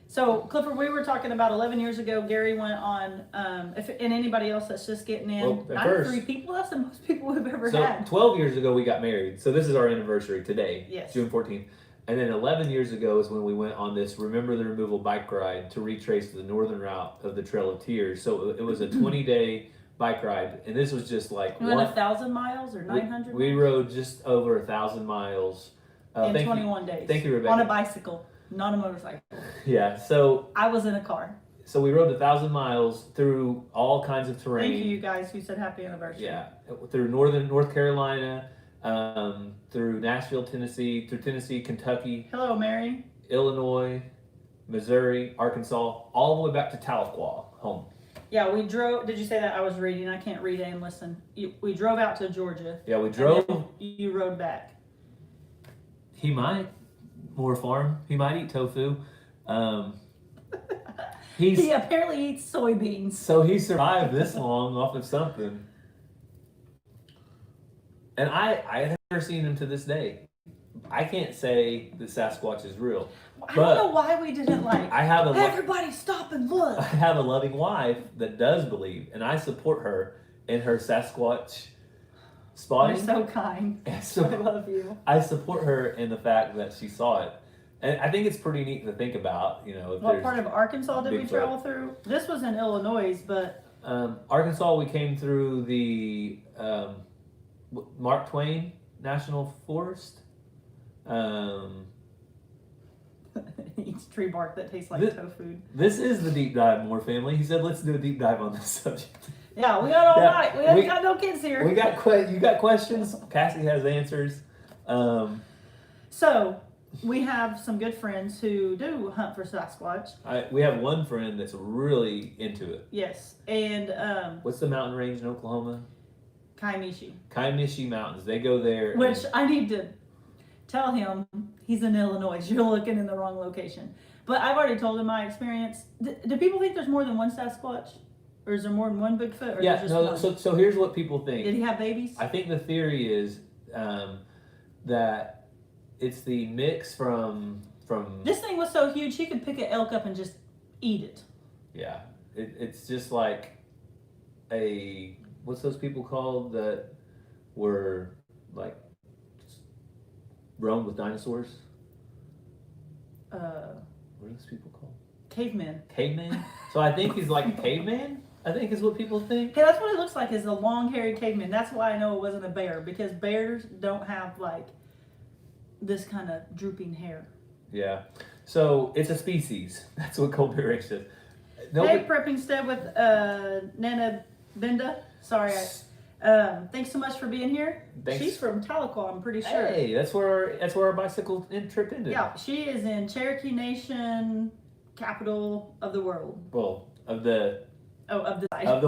So, Clifford, we were talking about 11 years ago, Gary went on, and anybody else that's just getting in, 93 people, that's the most people we've ever had. 12 years ago, we got married. So this is our anniversary today, yes. June 14th. And then 11 years ago is when we went on this Remember the Removal bike ride to retrace the northern route of the Trail of Tears. So it was a 20-day bike ride, and this was just like you went 1,000 miles or 900. We rode just over 1,000 miles in 21 days. Thank you, Rebecca. On a bicycle, not a motorcycle. Yeah, so I was in a car. so we rode 1,000 miles through all kinds of terrain. Thank you guys who said happy anniversary. Yeah, through northern North Carolina, through Nashville, Tennessee, through Tennessee, Kentucky, Hello, Mary. Illinois, Missouri, Arkansas, all the way back to Tahlequah, home. Yeah, we drove. Did you say that? I was reading. I can't read and listen. We drove out to Georgia. Yeah, we and drove. then you rode back. He might more farm. He might eat tofu. He apparently eats soybeans. So he survived this long off of something. And I have never seen him to this day. I can't say that Sasquatch is real. I don't know why we didn't like. Everybody stop and look. I have a loving wife that does believe, and I support her in her Sasquatch spotting. You're so kind. So I love you. I support her in the fact that she saw it. And I think it's pretty neat to think about, you know. If What there's part of Arkansas did we Bigfoot. travel through? This was in Illinois, but Arkansas, we came through the Mark Twain National Forest. eats tree bark that tastes like tofu. This is the deep dive, Moore family. He said, let's do a deep dive on this subject. Yeah, we got all Yeah, night. We haven't got no kids here. You got questions? Cassie has answers. So, we have some good friends who do hunt for Sasquatch. We have one friend that's really into it. Yes, and What's the mountain range in Oklahoma? Kaimishi. Kaimishi Mountains. They go there. Which I need to tell him he's in Illinois. You're looking in the wrong location. But I've already told him my experience. Do people think there's more than one Sasquatch? Or is there more than one Bigfoot? Or Yeah, just no, one? so here's what people think. Did he have babies? I think the theory is that it's the mix from This thing was so huge he could pick an elk up and just eat it. yeah, it's just like a, what's those people called that were like roamed with dinosaurs? What are those people called? Cavemen. Caveman? So I think he's like a caveman, I think is what people think. Okay, that's what it looks like, is a long hairy caveman. That's why I know it wasn't a bear, because bears don't have like this kind of drooping hair. Yeah. So it's a species. That's what Colby Rich says. Hey, Prepping Stead with Nana Binda. Sorry. Thanks so much for being here. Thanks. She's from Tahlequah, I'm pretty sure. Hey, that's where our bicycle trip ended. Yeah, she is in Cherokee Nation, capital of the world. Well, of the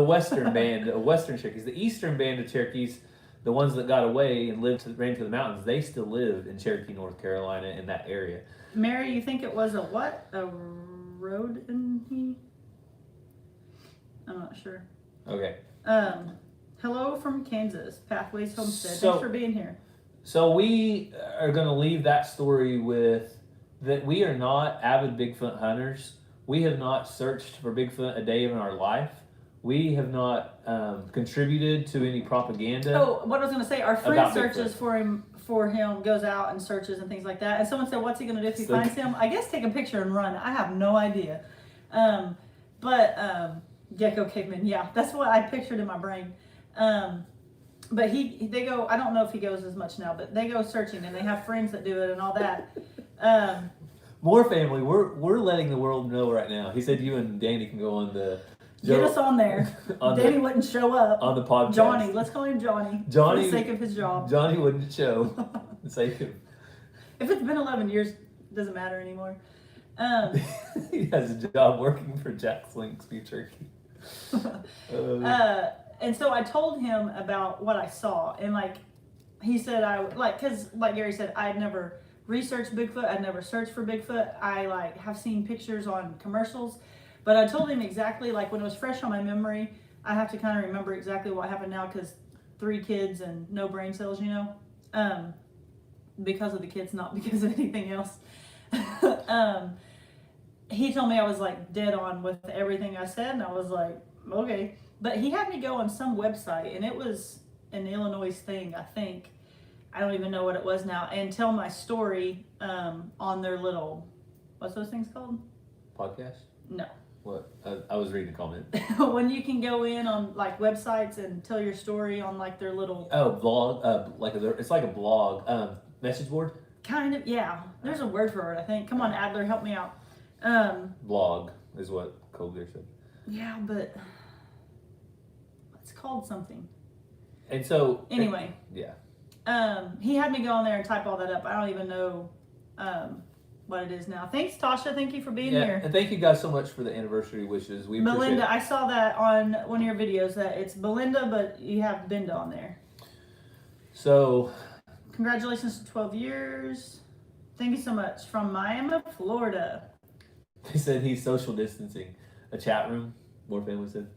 western band, of western Cherokees. The eastern band of Cherokees, the ones that got away and ran to the mountains, they still live in Cherokee, North Carolina, in that area. Mary, you think it was a what? A road in he? I'm not sure. Okay. Hello from Kansas, Pathways Homestead. So- Thanks for being here. So we are going to leave that story with that we are not avid Bigfoot hunters. We have not searched for Bigfoot a day in our life. We have not contributed to any propaganda. Oh, what I was going to say, our friend About searches Bigfoot. for him, goes out and searches and things like that. And someone said, what's he going to do if he So- finds him? I guess take a picture and run. I have no idea. Gecko caveman, yeah, that's what I pictured in my brain. But they go, I don't know if he goes as much now, but they go searching and they have friends that do it and all that. More family, we're letting the world know right now. He said you and Danny can go on the Get us on there. Danny wouldn't show up. on the podcast. Johnny, let's call him Johnny. Johnny, for the sake of his job. Johnny wouldn't show. For the sake of If it's been 11 years, it doesn't matter anymore. he has a job working for Jack's Links Beef Turkey. And so I told him about what I saw, and like he said, because like Gary said, I had never researched Bigfoot. I'd never searched for Bigfoot. I like have seen pictures on commercials, but I told him exactly, like when it was fresh on my memory. I have to kind of remember exactly what happened now because 3 kids and no brain cells, because of the kids, not because of anything else. He told me I was like dead on with everything I said, and I was like, okay. But he had me go on some website, and it was an Illinois thing, I think. I don't even know what it was now, and tell my story on their little, what's those things called? Podcast? No. What? I was reading a comment. When you can go in on like websites and tell your story on like their little. Oh, blog. It's like a blog. Message board. Kind of, yeah. There's a word for it, I think. Come on, Adler, help me out. Blog is what Cold beer said. Yeah, but it's called something. And so Anyway. Yeah. He had me go on there and type all that up. I don't even know what it is now. Thanks, Tasha. Thank you for being here. And thank you guys so much for the anniversary wishes. We appreciate Belinda, it. I saw that on one of your videos that it's Belinda, but you have Binda on there. So, congratulations to 12 years. Thank you so much. From Miami, Florida. They said he's social distancing. A chat room, more family said.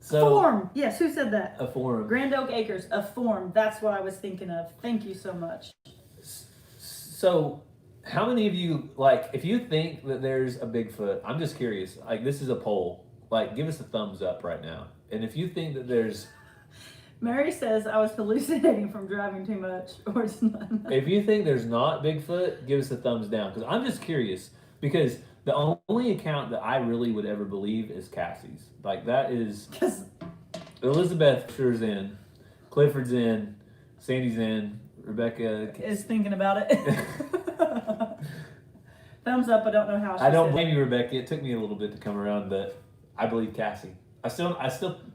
Form. Yes, who said that? A forum. Grand Oak Acres, a form. That's what I was thinking of. Thank you so much. So, how many of you, like, if you think that there's a Bigfoot, I'm just curious, like, this is a poll. Like, give us a thumbs up right now. And if you think that there's... Mary says I was hallucinating from driving too much, or it's not. If you think there's not Bigfoot, give us a thumbs down. Because I'm just curious. Because the only account that I really would ever believe is Cassie's. Like, that is... Elizabeth sure's in. Clifford's in. Sandy's in. Rebecca... is thinking about it. Thumbs up, I don't know how she I don't said blame you, Rebecca. It took me a little bit to come around, but I believe Cassie. I still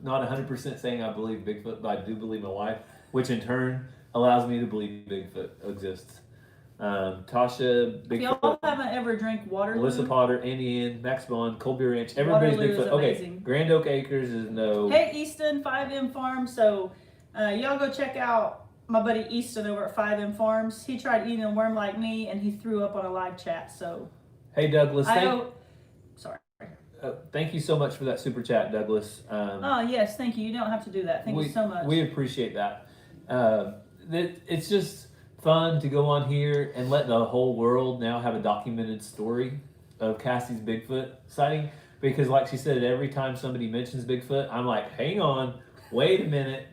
not 100% saying I believe Bigfoot, but I do believe my wife, which in turn allows me to believe Bigfoot exists. Tasha, If Bigfoot. y'all haven't ever drank Waterloo, Melissa Potter, Andy Ann, Max Bond, Cold Beer Ranch, everybody's Waterloo is Bigfoot. Okay, amazing. Grand Oak Acres is no. Hey Easton, 5M Farms. So y'all go check out my buddy Easton over at 5M Farms. He tried eating a worm like me and he threw up on a live chat. So Hey Douglas, sorry. Thank you so much for that super chat, Douglas. Oh yes, thank you. You don't have to do that. Thank you so much. We appreciate that. It's just fun to go on here and let the whole world now have a documented story of Cassie's Bigfoot sighting. Because like she said, every time somebody mentions Bigfoot, I'm like, hang on, wait a minute.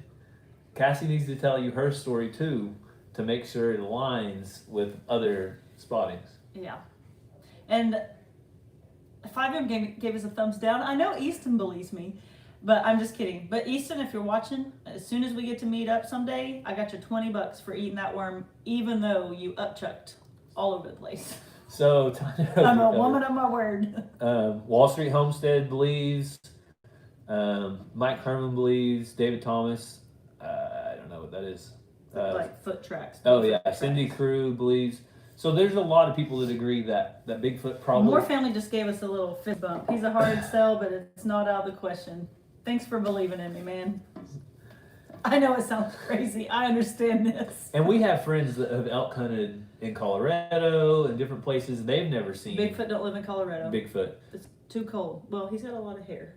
Cassie needs to tell you her story too to make sure it aligns with other spottings. Yeah. And 5M gave us a thumbs down. I know Easton believes me, but I'm just kidding. But Easton, if you're watching, as soon as we get to meet up someday, I got you $20 for eating that worm, even though you upchucked all over the place. So I'm a woman of my word. Wall Street Homestead believes. Mike Herman believes. David Thomas. I don't know what that is. Like foot tracks. Oh yeah, Cindy Crew believes. So there's a lot of people that agree that Bigfoot probably... More Family just gave us a little fist bump. He's a hard sell, but it's not out of the question. Thanks for believing in me, man. I know it sounds crazy. I understand this. And we have friends that have elk hunted in Colorado and different places. They've never seen... Bigfoot don't live in Colorado. Bigfoot. It's too cold. Well, he's got a lot of hair.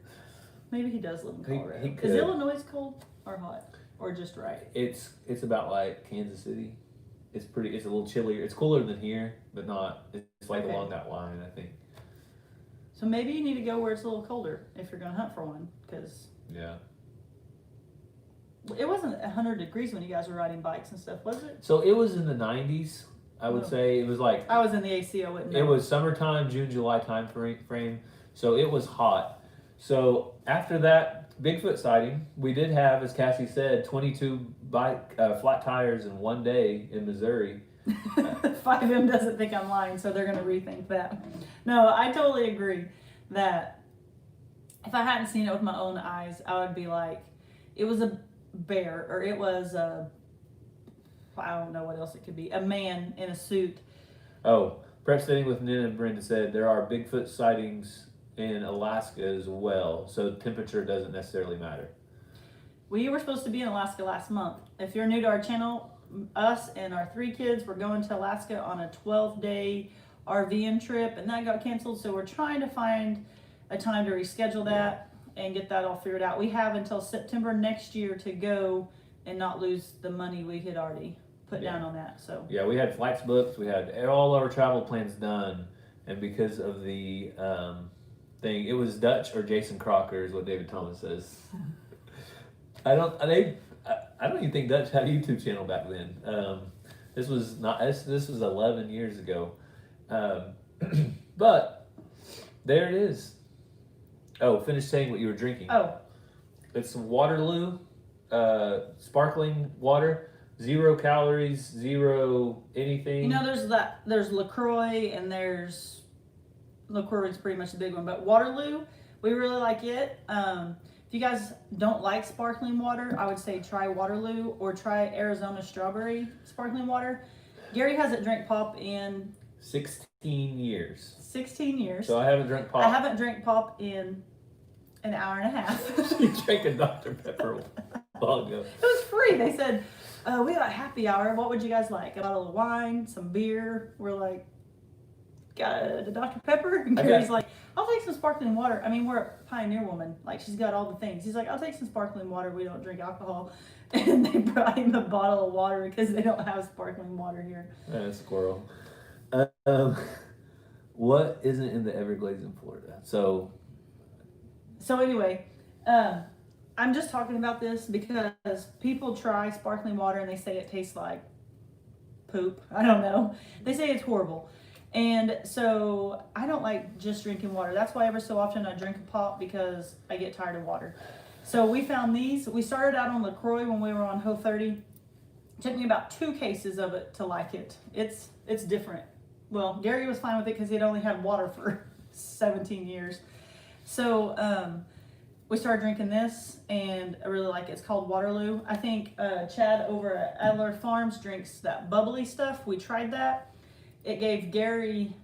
Maybe he does live in Colorado. He Is could. Illinois cold or hot? Or just right? It's about like Kansas City. It's a little chillier. It's cooler than here, but not. It's like along that line, I think. So maybe you need to go where it's a little colder if you're going to hunt for one, because yeah, it wasn't 100 degrees when you guys were riding bikes and stuff, was it? So it was in the 90s. I would say it was like I was in the AC. I wouldn't know. It was summertime, June, July time frame. So it was hot. So after that Bigfoot sighting, we did have, as Cassie said, 22 flat tires in one day in Missouri. 5M doesn't think I'm lying, so they're going to rethink that. No, I totally agree that if I hadn't seen it with my own eyes, I would be like, it was a bear, or it was a, I don't know what else it could be, a man in a suit. Oh, Prep Studying with Nina and Brenda said there are Bigfoot sightings in Alaska as well, so temperature doesn't necessarily matter. We were supposed to be in Alaska last month. If you're new to our channel, us and our 3 kids were going to Alaska on a 12-day RVing trip, and that got canceled, so we're trying to find a time to reschedule that and get that all figured out. We have until September next year to go and not lose the money we had already put down on that. So yeah, we had flights booked, we had all our travel plans done, and because of the thing, it was Dutch or Jason Crocker is what David Thomas says. I don't even think Dutch had a YouTube channel back then. This was 11 years ago. But there it is. Oh, finish saying what you were drinking. Oh, it's Waterloo, sparkling water, 0 calories, 0 anything. you know, there's LaCroix and there's LaCroix is pretty much the big one, but Waterloo, we really like it. If you guys don't like sparkling water, I would say try Waterloo or try Arizona strawberry sparkling water. Gary hasn't drank pop in 16 years. 16 years. So I haven't drank pop. I haven't drank pop in an hour and a half. She drank a Dr. Pepper a while ago. It was free. They said, we got happy hour. What would you guys like? A bottle of wine, some beer. We're like, got a Dr. Pepper? And Gary's like, I'll take some sparkling water. I mean, we're a pioneer woman. Like, she's got all the things. He's like, I'll take some sparkling water. We don't drink alcohol. And they brought him a bottle of water because they don't have sparkling water here. Squirrel. What isn't in the Everglades in Florida? So anyway, I'm just talking about this because people try sparkling water and they say it tastes like poop. I don't know. They say it's horrible. And so I don't like just drinking water. That's why ever so often I drink a pop because I get tired of water. So we found these. We started out on LaCroix when we were on Ho 30. It took me about 2 cases of it to like it. It's different. Well, Gary was fine with it because he'd only had water for 17 years. So we started drinking this, and I really like it. It's called Waterloo. I think Chad over at Adler Farms drinks that bubbly stuff. We tried that. It gave Gary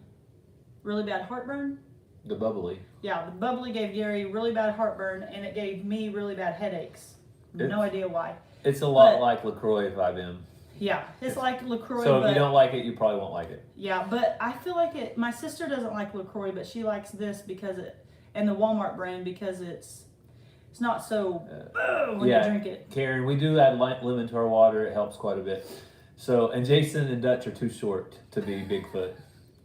really bad heartburn. the bubbly. Yeah, the bubbly gave Gary really bad heartburn, and it gave me really bad headaches. No idea why. It's a lot like LaCroix 5M. Yeah, it's like LaCroix. So if you don't like it, you probably won't like it. Yeah, but I feel like it. My sister doesn't like LaCroix, but she likes this because it, and the Walmart brand because it's not so when you drink it. Karen, we do add lemon to our water. It helps quite a bit. So, and Jason and Dutch are too short to be Bigfoot.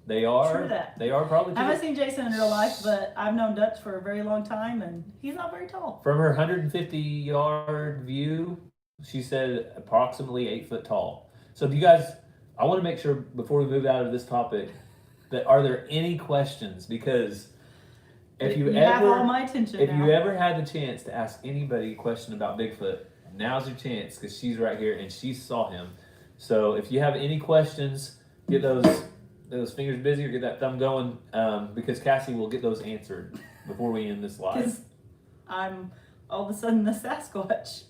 They are. True that. They are probably too. I haven't seen Jason in real life, but I've known Dutch for a very long time, and he's not very tall. From her 150-yard view, she said approximately 8 foot tall. So, if you guys, I want to make sure before we move out of this topic, that are there any questions? Because if you have ever, all my attention if now. you ever had the chance to ask anybody a question about Bigfoot, now's your chance because she's right here and she saw him. So, if you have any questions, get those fingers busy or get that thumb going because Cassie will get those answered before we end this live. Because I'm all of a sudden the Sasquatch.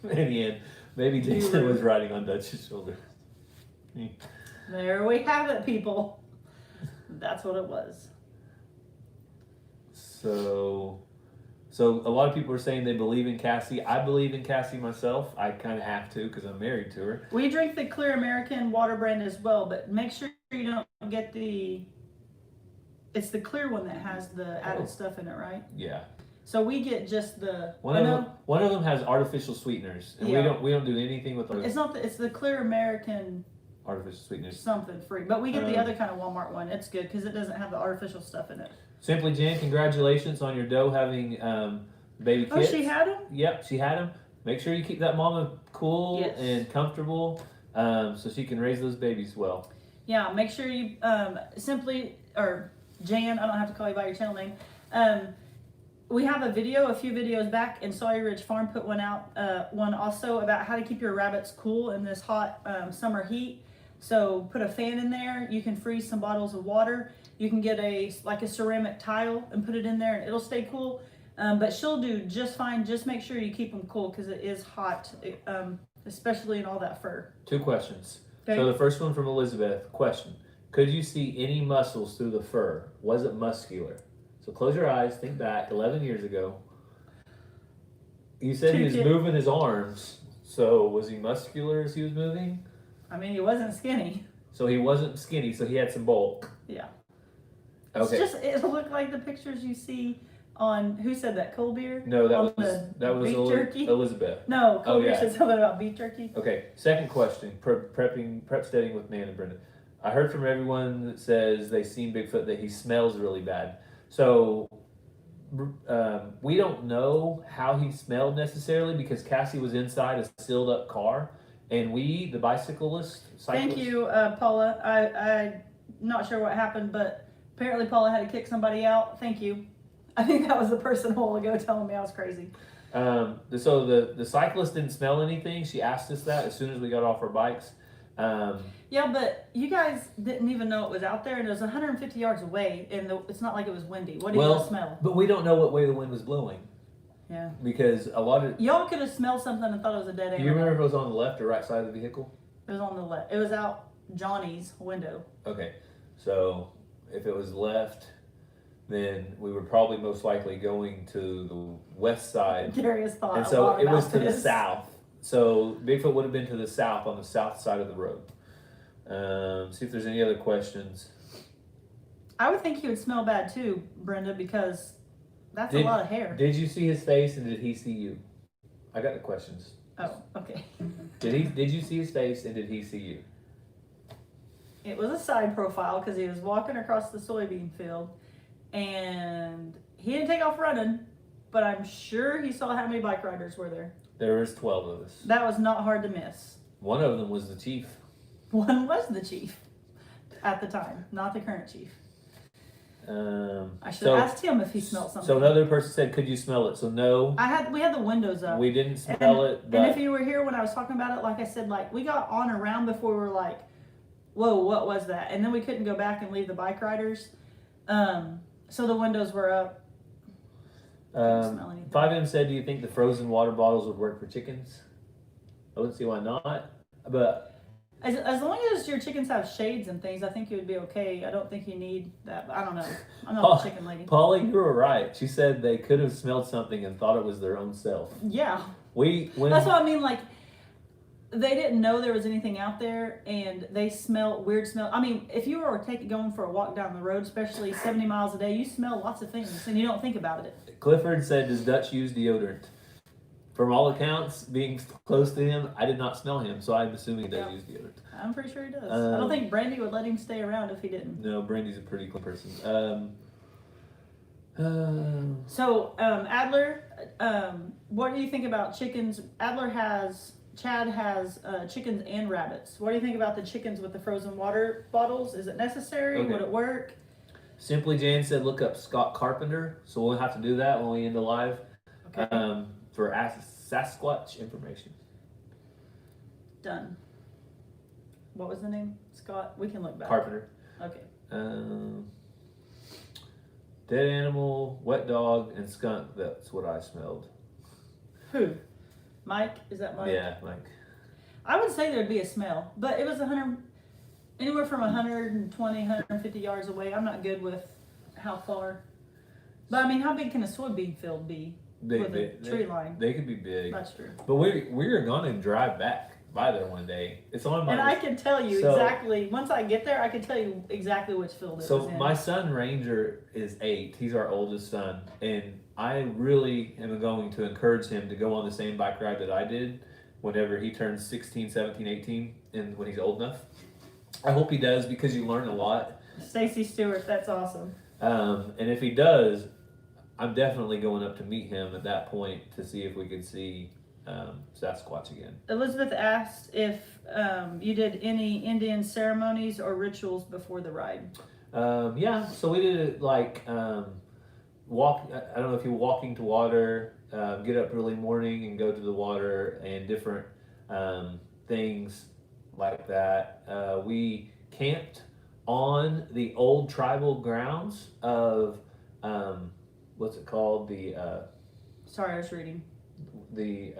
In the end, maybe Jason was riding on Dutch's shoulder. There we have it, people. That's what it was. So a lot of people are saying they believe in Cassie. I believe in Cassie myself. I kind of have to because I'm married to her. We drink the Clear American water brand as well, but make sure you don't get it's the clear one that has the added stuff in it, right? Yeah. So we get just the one of them has artificial sweeteners, and we don't do anything with those. It's the Clear American artificial sweeteners. Something free, but we get the other kind of Walmart one. It's good because it doesn't have the artificial stuff in it. Simply Jan, congratulations on your doe having baby kids. Oh, she had them? Yep, she had them. Make sure you keep that mama cool and comfortable so she can raise those babies well. Yeah, make sure you simply, or Jan, I don't have to call you by your channel name. We have a few videos back, and Sawyer Ridge Farm put one out, one also about how to keep your rabbits cool in this hot summer heat. So put a fan in there. You can freeze some bottles of water. You can get a ceramic tile and put it in there, and it'll stay cool. But she'll do just fine. Just make sure you keep them cool because it is hot, especially in all that fur. 2 questions. Okay. So the first one from Elizabeth. Question: could you see any muscles through the fur? Was it muscular? So close your eyes. Think back 11 years ago. You said he was moving his arms. So was he muscular as he was moving? I mean, he wasn't skinny. So he wasn't skinny. So he had some bulk. Yeah. Okay. It looked like the pictures you see on, who said that, Cold Beer? No, that was beef jerky? Elizabeth. No, Cold Beer said something about beef jerky. Okay, second question, prep steading with Nan and Brenda. I heard from everyone that says they've seen Bigfoot that he smells really bad. So we don't know how he smelled necessarily because Cassie was inside a sealed up car, and the cyclist. Thank you, Paula. I'm not sure what happened, but apparently Paula had to kick somebody out. Thank you. I think that was the person a while ago telling me I was crazy. So the cyclist didn't smell anything. She asked us that as soon as we got off our bikes. Yeah, but you guys didn't even know it was out there, and it was 150 yards away, and it's not like it was windy. What do you smell? But we don't know what way the wind was blowing. Yeah. Because a lot of y'all could have smelled something and thought it was a dead animal. Do you remember if it was on the left or right side of the vehicle? It was on the left. It was out Johnny's window. Okay, so if it was left, then we were probably most likely going to the west side. Darius thought And a so lot it about was to the this. south. So Bigfoot would have been to the south, on the south side of the road. See if there's any other questions. I would think he would smell bad too, Brenda, because that's a lot of hair. Did you see his face and did he see you? I got the questions. Oh, okay. Did you see his face and did he see you? It was a side profile because he was walking across the soybean field, and he didn't take off running, but I'm sure he saw how many bike riders were there. There was 12 of us. That was not hard to miss. One of them was the chief. One was the chief at the time, not the current chief. I should have asked him if he smelled something. So another person said, "Could you smell it?" So no. We had the windows up. We didn't smell it. But and if you were here when I was talking about it, like I said, like we got on around before we were like, "Whoa, what was that?" And then we couldn't go back and leave the bike riders. So the windows were up. Didn't smell anything. 5M said, "Do you think the frozen water bottles would work for chickens?" I wouldn't see why not. But as long as your chickens have shades and things, I think you would be okay. I don't think you need that. But I don't know. I'm not a chicken lady. Polly, you were right. She said they could have smelled something and thought it was their own self. Yeah. That's what I mean. Like, they didn't know there was anything out there, and they smell weird smell. I mean, if you were going for a walk down the road, especially 70 miles a day, you smell lots of things, and you don't think about it. Clifford said, "Does Dutch use deodorant?" From all accounts, being close to him, I did not smell him, so I'm assuming he does use deodorant. I'm pretty sure he does. I don't think Brandy would let him stay around if he didn't. No, Brandy's a pretty clean person. So, Adler, what do you think about chickens? Chad has chickens and rabbits. What do you think about the chickens with the frozen water bottles? Is it necessary? Okay. Would it work? Simply Jane said, "Look up Scott Carpenter." So we'll have to do that when we end the live. Okay. For Sasquatch information. Done. What was the name? Scott? We can look back. Carpenter. Okay. Dead animal, wet dog, and skunk. That's what I smelled. Who? Mike? Is that Mike? Yeah, Mike. I would say there'd be a smell, but it was anywhere from 120, 150 yards away. I'm not good with how far. But I mean, how big can a soybean field be with a tree line? They could be big. That's true. But we're going to drive back by there one day. It's on my And list. I can tell you exactly, once I get there, I can tell you exactly which field it was So in. my son Ranger is 8. He's our oldest son, and I really am going to encourage him to go on the same bike ride that I did whenever he turns 16, 17, 18, and when he's old enough. I hope he does, because you learn a lot. Stacy Stewart, that's awesome. And if he does, I'm definitely going up to meet him at that point to see if we could see Sasquatch again. Elizabeth asked if you did any Indian ceremonies or rituals before the ride. Yeah, so we did it like walk. I don't know if you're walking to water, get up early morning and go to the water, and different things like that. We camped on the old tribal grounds of what's it called? Sorry, I was reading. The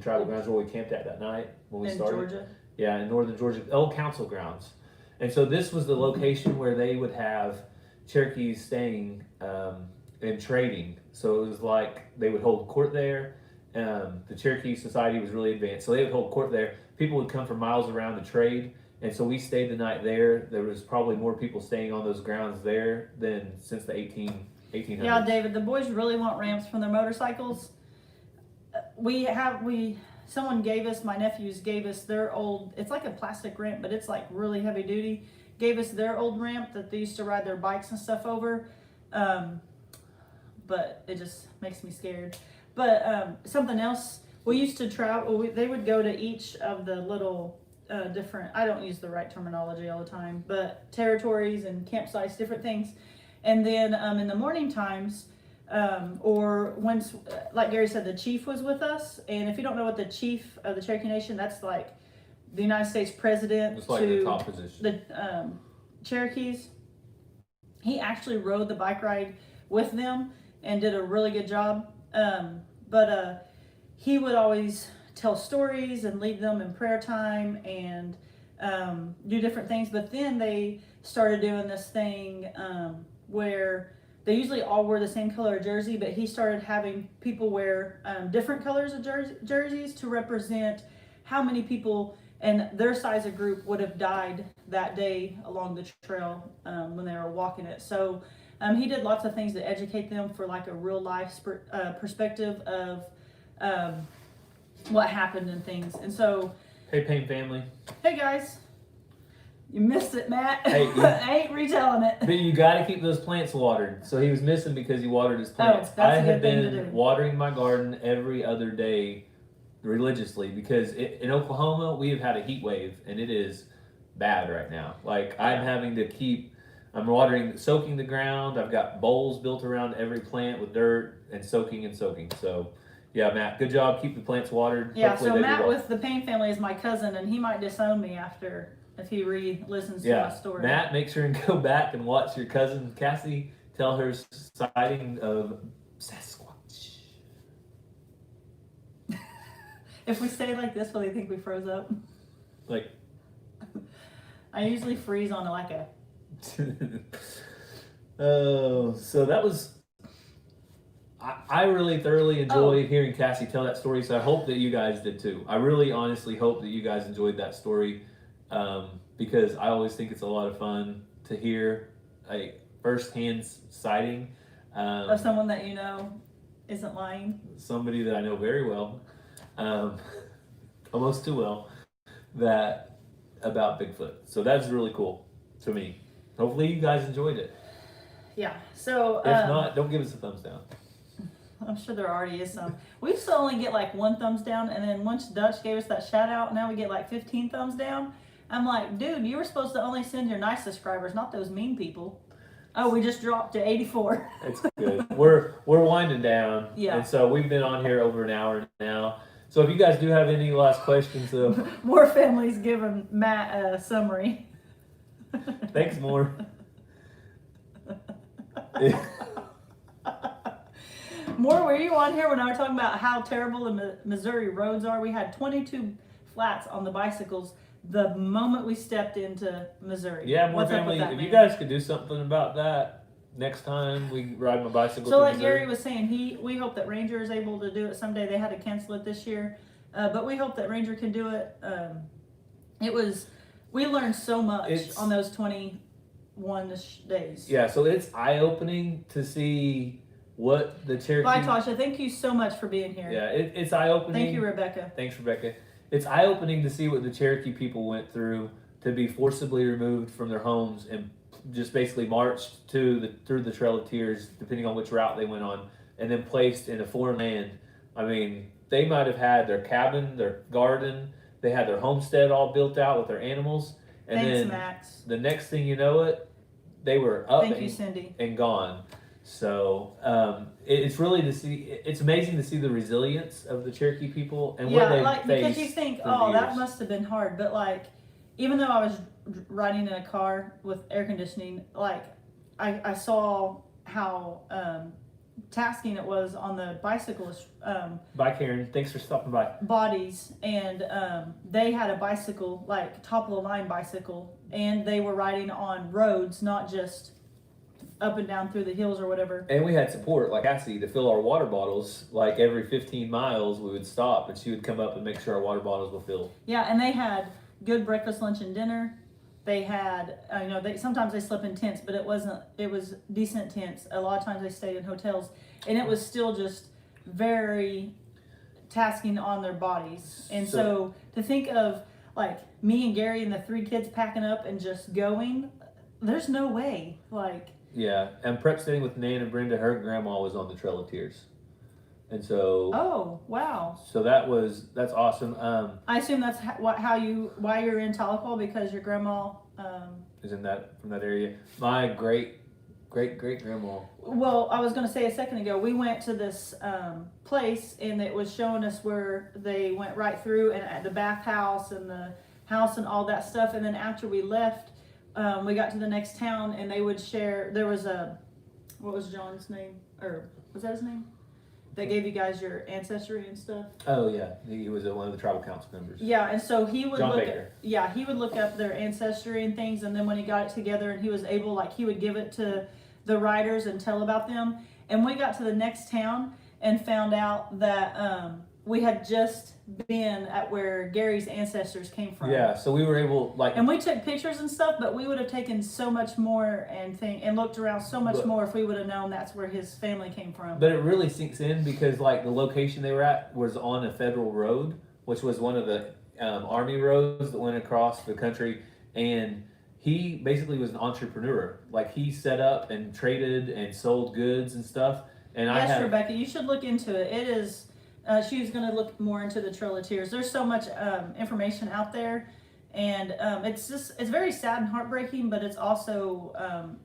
tribal grounds where we camped at that night when we started. In Georgia? Yeah, in northern Georgia, old council grounds. And so this was the location where they would have Cherokees staying and trading. So it was like they would hold court there. The Cherokee society was really advanced, so they would hold court there. People would come from miles around to trade, and so we stayed the night there. There was probably more people staying on those grounds there than since the 1800s. Yeah, David, the boys really want ramps from their motorcycles. Someone gave us, my nephews gave us their old, it's like a plastic ramp, but it's like really heavy duty. Gave us their old ramp that they used to ride their bikes and stuff over. But it just makes me scared. But something else, we used to travel, they would go to each of the little different, I don't use the right terminology all the time, but territories and campsites, different things. And then in the morning times, or once, like Gary said, the chief was with us. And if you don't know what the chief of the Cherokee Nation, that's like the United States president It's like to the top position. the Cherokees. He actually rode the bike ride with them and did a really good job. But he would always tell stories and lead them in prayer time and do different things. But then they started doing this thing where they usually all wear the same color jersey, but he started having people wear different colors of jerseys to represent how many people and their size of group would have died that day along the trail when they were walking it. So he did lots of things to educate them for like a real life perspective of what happened and things. And so, Hey, Payne family. hey guys, you missed it, Matt. Hey, I ain't retelling it. But you got to keep those plants watered. So he was missing because he watered his plants. that's I a have good thing to been do. watering my garden every other day religiously because in Oklahoma we have had a heat wave and it is bad right now. Like I'm having to I'm watering, soaking the ground. I've got bowls built around every plant with dirt and soaking. So yeah, Matt, good job. Keep the plants watered. Yeah, Hopefully so they do Matt well. with the Payne family is my cousin, and he might disown me if he re-listens to my story. Matt, make sure and go back and watch your cousin Cassie tell her sighting of Sasquatch. If we stay like this, will they think we froze up? Like, I usually freeze on like a. oh, so that was. I really thoroughly enjoyed hearing Cassie tell that story, so I hope that you guys did too. I really honestly hope that you guys enjoyed that story because I always think it's a lot of fun to hear a first-hand sighting Of someone that you know isn't lying. somebody that I know very well, almost too well, that about Bigfoot. So that's really cool to me. Hopefully you guys enjoyed it. Yeah. So If not, don't give us a thumbs down. I'm sure there already is some. We used to only get like 1 thumbs down, and then once Dutch gave us that shout out, now we get like 15 thumbs down. I'm like, dude, you were supposed to only send your nice subscribers, not those mean people. Oh, we just dropped to 84. It's good. We're winding down. Yeah. And so we've been on here over an hour now. So if you guys do have any last questions, More families giving Matt a summary. thanks more. More, were you on here when I was talking about how terrible the Missouri roads are? We had 22 flats on the bicycles the moment we stepped into Missouri. Yeah, more What's up family. with that, If you man? guys could do something about that next time we ride my bicycle So to like Missouri. Gary was saying, we hope that Ranger is able to do it someday. They had to cancel it this year, but we hope that Ranger can do it. We learned so much on those 21 days. Yeah, so it's eye-opening to see what the Cherokee... Bye, Tasha. Thank you so much for being here. Yeah, it's eye-opening. Thank you, Rebecca. Thanks, Rebecca. It's eye-opening to see what the Cherokee people went through to be forcibly removed from their homes and just basically marched through the Trail of Tears, depending on which route they went on, and then placed in a foreign land. I mean, they might have had their cabin, their garden, they had their homestead all built out with their animals, and Thanks, then Max. the next thing you know it, they were up Thank you, Cindy. and gone. So it's really it's amazing to see the resilience of the Cherokee people and what they faced. Because you think, for that years. must have been hard, but like, even though I was riding in a car with air conditioning, like, I saw how tasking it was on the bicyclist Bye, Karen. Thanks for stopping by. bodies, and they had a bicycle, like top of the line bicycle, and they were riding on roads, not just up and down through the hills or whatever. And we had support, like Cassie, to fill our water bottles. Like every 15 miles, we would stop, and she would come up and make sure our water bottles were filled. Yeah, and they had good breakfast, lunch, and dinner. They had, sometimes they slept in tents, but it was decent tents. A lot of times they stayed in hotels, and it was still just very tasking on their bodies. And so to think of like me and Gary and the 3 kids packing up and just going, there's no way. Like, yeah, and prep staying with Nan and Brenda, her grandma was on the Trail of Tears. And so... oh, wow. So that's awesome. I assume that's why you're in Tahlequah, because your grandma... is from that area. My great grandma. Well, I was going to say a second ago, we went to this place, and it was showing us where they went right through, and at the bathhouse and the house and all that stuff. And then after we left, we got to the next town, and they would share. There was what was John's name, or was that his name? That gave you guys your ancestry and stuff. Oh yeah, he was one of the tribal council members. Yeah, and so he would John look. Baker. He would look up their ancestry and things, and then when he got it together, and he was able, like, he would give it to the writers and tell about them. And we got to the next town and found out that we had just been at where Gary's ancestors came from. Yeah, so we were able, like, And we took pictures and stuff, but we would have taken so much more and looked around so much more if we would have known that's where his family came from. but it really sinks in because, like, the location they were at was on a federal road, which was one of the army roads that went across the country, and he basically was an entrepreneur. Like, he set up and traded and sold goods and stuff. And Yes, Rebecca, you should look into it. It is. She was going to look more into the Trail of Tears. There's so much information out there, and it's very sad and heartbreaking, but it's also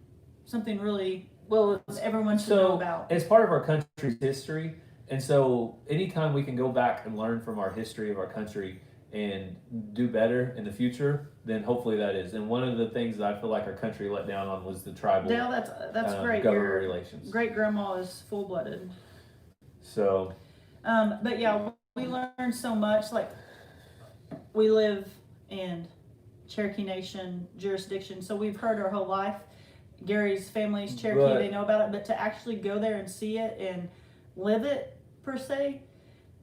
something really everyone should know about. It's part of our country's history, and so anytime we can go back and learn from our history of our country and do better in the future, then hopefully that is. And one of the things that I feel like our country let down on was the tribal Dale, that's great. government Your relations. great grandma is full blooded. So. But yeah, we learned so much. Like, we live in Cherokee Nation jurisdiction, so we've heard our whole life. Gary's family's Cherokee, they know about it, but to actually go there and see it and live it, per se,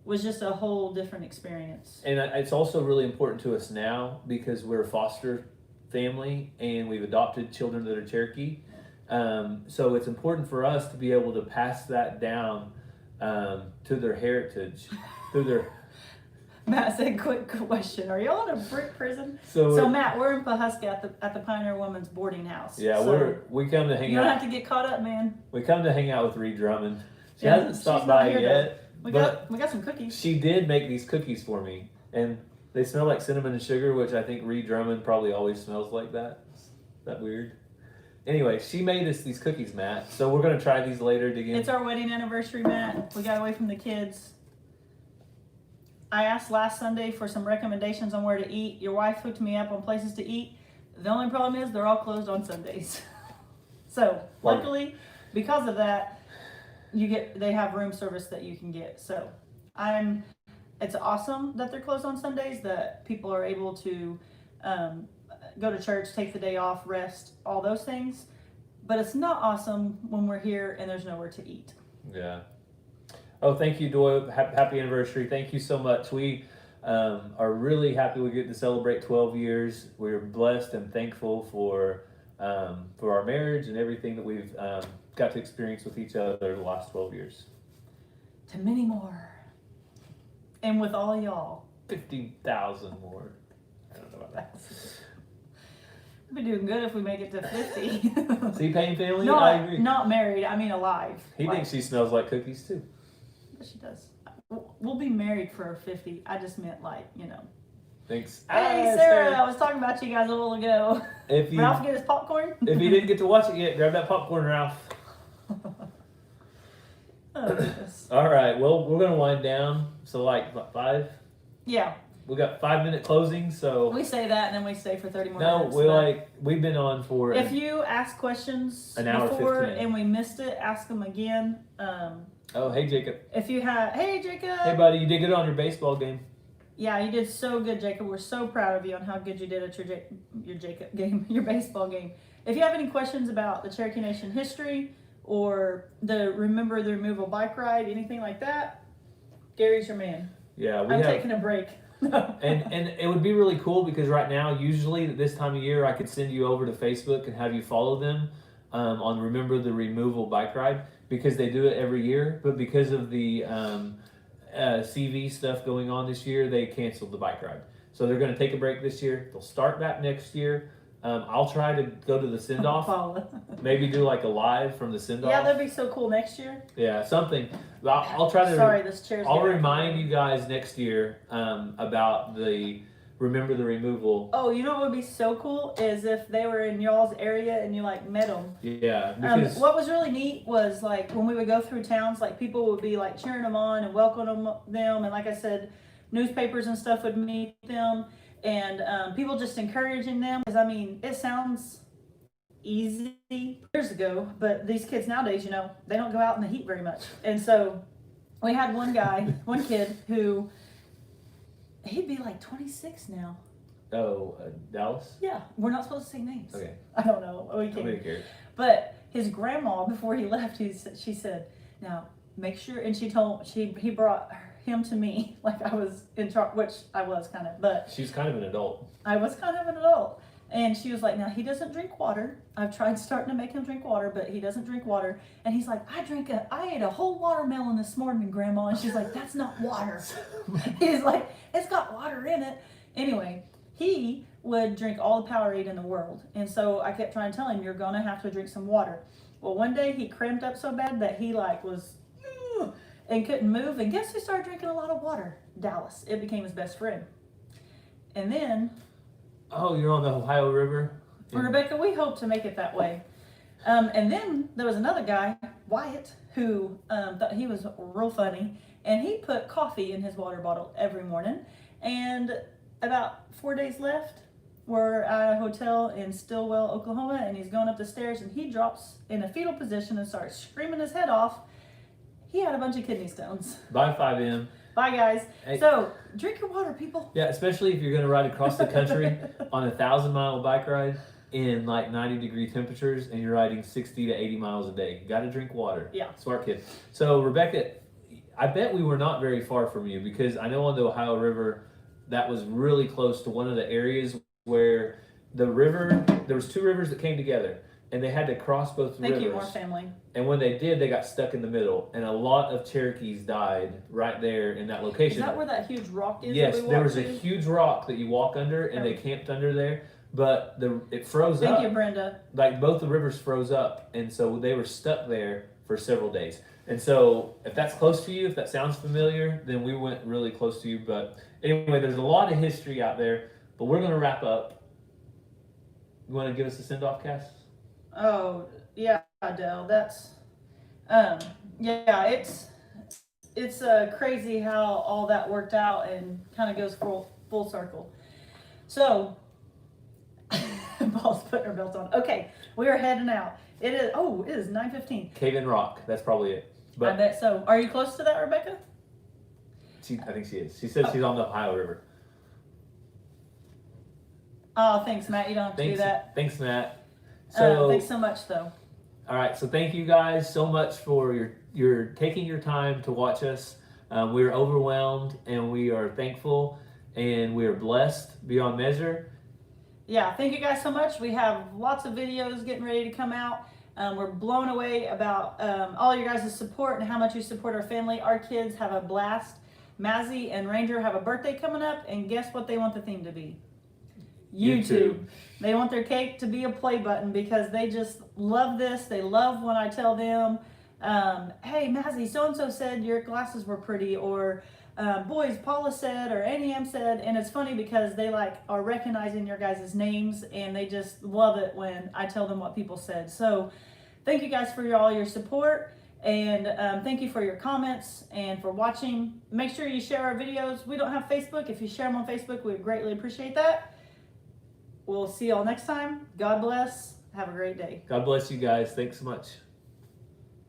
was just a whole different experience. And it's also really important to us now because we're a foster family and we've adopted children that are Cherokee. So it's important for us to be able to pass that down to their heritage, through their. Matt said, "Quick question: are y'all in a brick prison?" So Matt, we're in Pawhuska at the Pioneer Women's Boarding House. Yeah, so we come to hang out. You don't have to get caught up, man. We come to hang out with Ree Drummond. She Yeah, hasn't stopped she's not by here yet. We got some cookies. She did make these cookies for me, and they smell like cinnamon and sugar, which I think Ree Drummond probably always smells like that. Is that weird? Anyway, she made us these cookies, Matt. So we're gonna try these later again. It's our wedding anniversary, Matt. We got away from the kids. I asked last Sunday for some recommendations on where to eat. Your wife hooked me up on places to eat. The only problem is they're all closed on Sundays. So luckily, because of that, they have room service that you can get. So it's awesome that they're closed on Sundays, that people are able to go to church, take the day off, rest, all those things. But it's not awesome when we're here and there's nowhere to eat. Yeah. Oh, thank you, Doyle. Happy anniversary. Thank you so much. We are really happy we get to celebrate 12 years. We're blessed and thankful for our marriage and everything that we've got to experience with each other the last 12 years. To many more. And with all y'all. 50,000 more. I don't know about that. We'll be doing good if we make it to 50. See, Payne family? No, I agree. not married. I mean alive. He thinks she smells like cookies too. Yes, she does. We'll be married for 50. I just meant Thanks. Hey, Sarah, I was talking about you guys a little ago. If you Ralph get his popcorn? if you didn't get to watch it yet, grab that popcorn, Ralph. Oh, goodness. All right. Well, we're gonna wind down. So what, 5? Yeah. We got 5-minute closing. So We say that and then we stay for 30 more no, minutes. we've been on for. If you ask questions An hour before 15. and we missed it, ask them again. Oh, hey Jacob. If you have, hey Jacob. Hey buddy, you did good on your baseball game. Yeah, you did so good, Jacob. We're so proud of you on how good you did at your Jacob game, your baseball game. If you have any questions about the Cherokee Nation history or the Remember the Removal bike ride, anything like that, Gary's your man. Yeah, I'm taking a break. and it would be really cool because right now, usually at this time of year, I could send you over to Facebook and have you follow them on Remember the Removal bike ride because they do it every year. But because of the CV stuff going on this year, they canceled the bike ride. So they're going to take a break this year. They'll start back next year. I'll try to go to the send-off. Maybe do like a live from the send-off. Yeah, that'd be so cool next year. Yeah, something. I'll try to. Sorry, this chair's. I'll remind you guys next year about the Remember the Removal. Oh, you know what would be so cool is if they were in y'all's area and you met them. Yeah. Because what was really neat was when we would go through towns, people would be cheering them on and welcoming them, and like I said, newspapers and stuff would meet them. and people just encouraging them. Because I mean, it sounds easy years ago, but these kids nowadays, you know, they don't go out in the heat very much. And so we had one kid who, he'd be like 26 now. Oh, Dallas? Yeah, we're not supposed to say names. Okay. I don't know. We Nobody can't. cares. But his grandma, before he left, she said, "Now make sure." And he brought him to me like I was in charge, which I was kind of, but She's kind of an adult. I was kind of an adult. And she was like, "Now he doesn't drink water. I've tried starting to make him drink water, but he doesn't drink water." And he's like, I ate a whole watermelon this morning, Grandma." And she's like, "That's not water." He's like, "It's got water in it." Anyway, he would drink all the Powerade in the world. And so I kept trying to tell him, "You're going to have to drink some water." Well, one day he cramped up so bad that he like was, and couldn't move. And guess who started drinking a lot of water? Dallas. It became his best friend. And then, Oh, you're on the Ohio River? Rebecca, we hope to make it that way. And then there was another guy, Wyatt, who thought he was real funny. And he put coffee in his water bottle every morning. And about 4 days left, we're at a hotel in Stillwell, Oklahoma, and he's going up the stairs, and he drops in a fetal position and starts screaming his head off. He had a bunch of kidney stones. By 5M. Bye, guys. Hey. So drink your water, people. Yeah, especially if you're going to ride across the country on a 1,000-mile bike ride in like 90-degree temperatures, and you're riding 60 to 80 miles a day. You got to drink water. Yeah. Smart kid. So, Rebecca, I bet we were not very far from you, because I know on the Ohio River, that was really close to one of the areas where the river, there was two rivers that came together, and they had to cross both rivers. Thank you, more family. And when they did, they got stuck in the middle, and a lot of Cherokees died right there in that location. Is that where that huge rock is? Yes, that we there walked was a to? huge rock that you walk under, and they camped under there, but it froze up. Thank you, Brenda. Like both the rivers froze up, and so they were stuck there for several days. And so if that's close to you, if that sounds familiar, then we went really close to you. But anyway, there's a lot of history out there, but we're going to wrap up. You want to give us a send-off, Cass? Oh, yeah, Adele, that's, yeah, it's crazy how all that worked out and kind of goes full circle. So, Paul's putting her belt on. Okay, we are heading out. It is 9:15. Cave in Rock. That's probably it. I But bet so. Are you close to that, Rebecca? I think she is. She said she's on the Ohio River. Oh, thanks, Matt. You don't have to do that. Thanks, Matt. So Thanks so much, though. all right, so thank you guys so much for your taking your time to watch us. We are overwhelmed, and we are thankful, and we are blessed beyond measure. Yeah, thank you guys so much. We have lots of videos getting ready to come out. We're blown away about all your guys' support and how much you support our family. Our kids have a blast. Mazzy and Ranger have a birthday coming up, and guess what they want the theme to be? YouTube. They want their cake to be a play button because they just love this. They love when I tell them, "Hey, Mazzy, so-and-so said your glasses were pretty," or "Boys, Paula said," or Annie M said. And it's funny because they are recognizing your guys' names, and they just love it when I tell them what people said. So thank you guys for all your support, and thank you for your comments and for watching. Make sure you share our videos. We don't have Facebook. If you share them on Facebook, we would greatly appreciate that. We'll see y'all next time. God bless. Have a great day. God bless you guys. Thanks so much.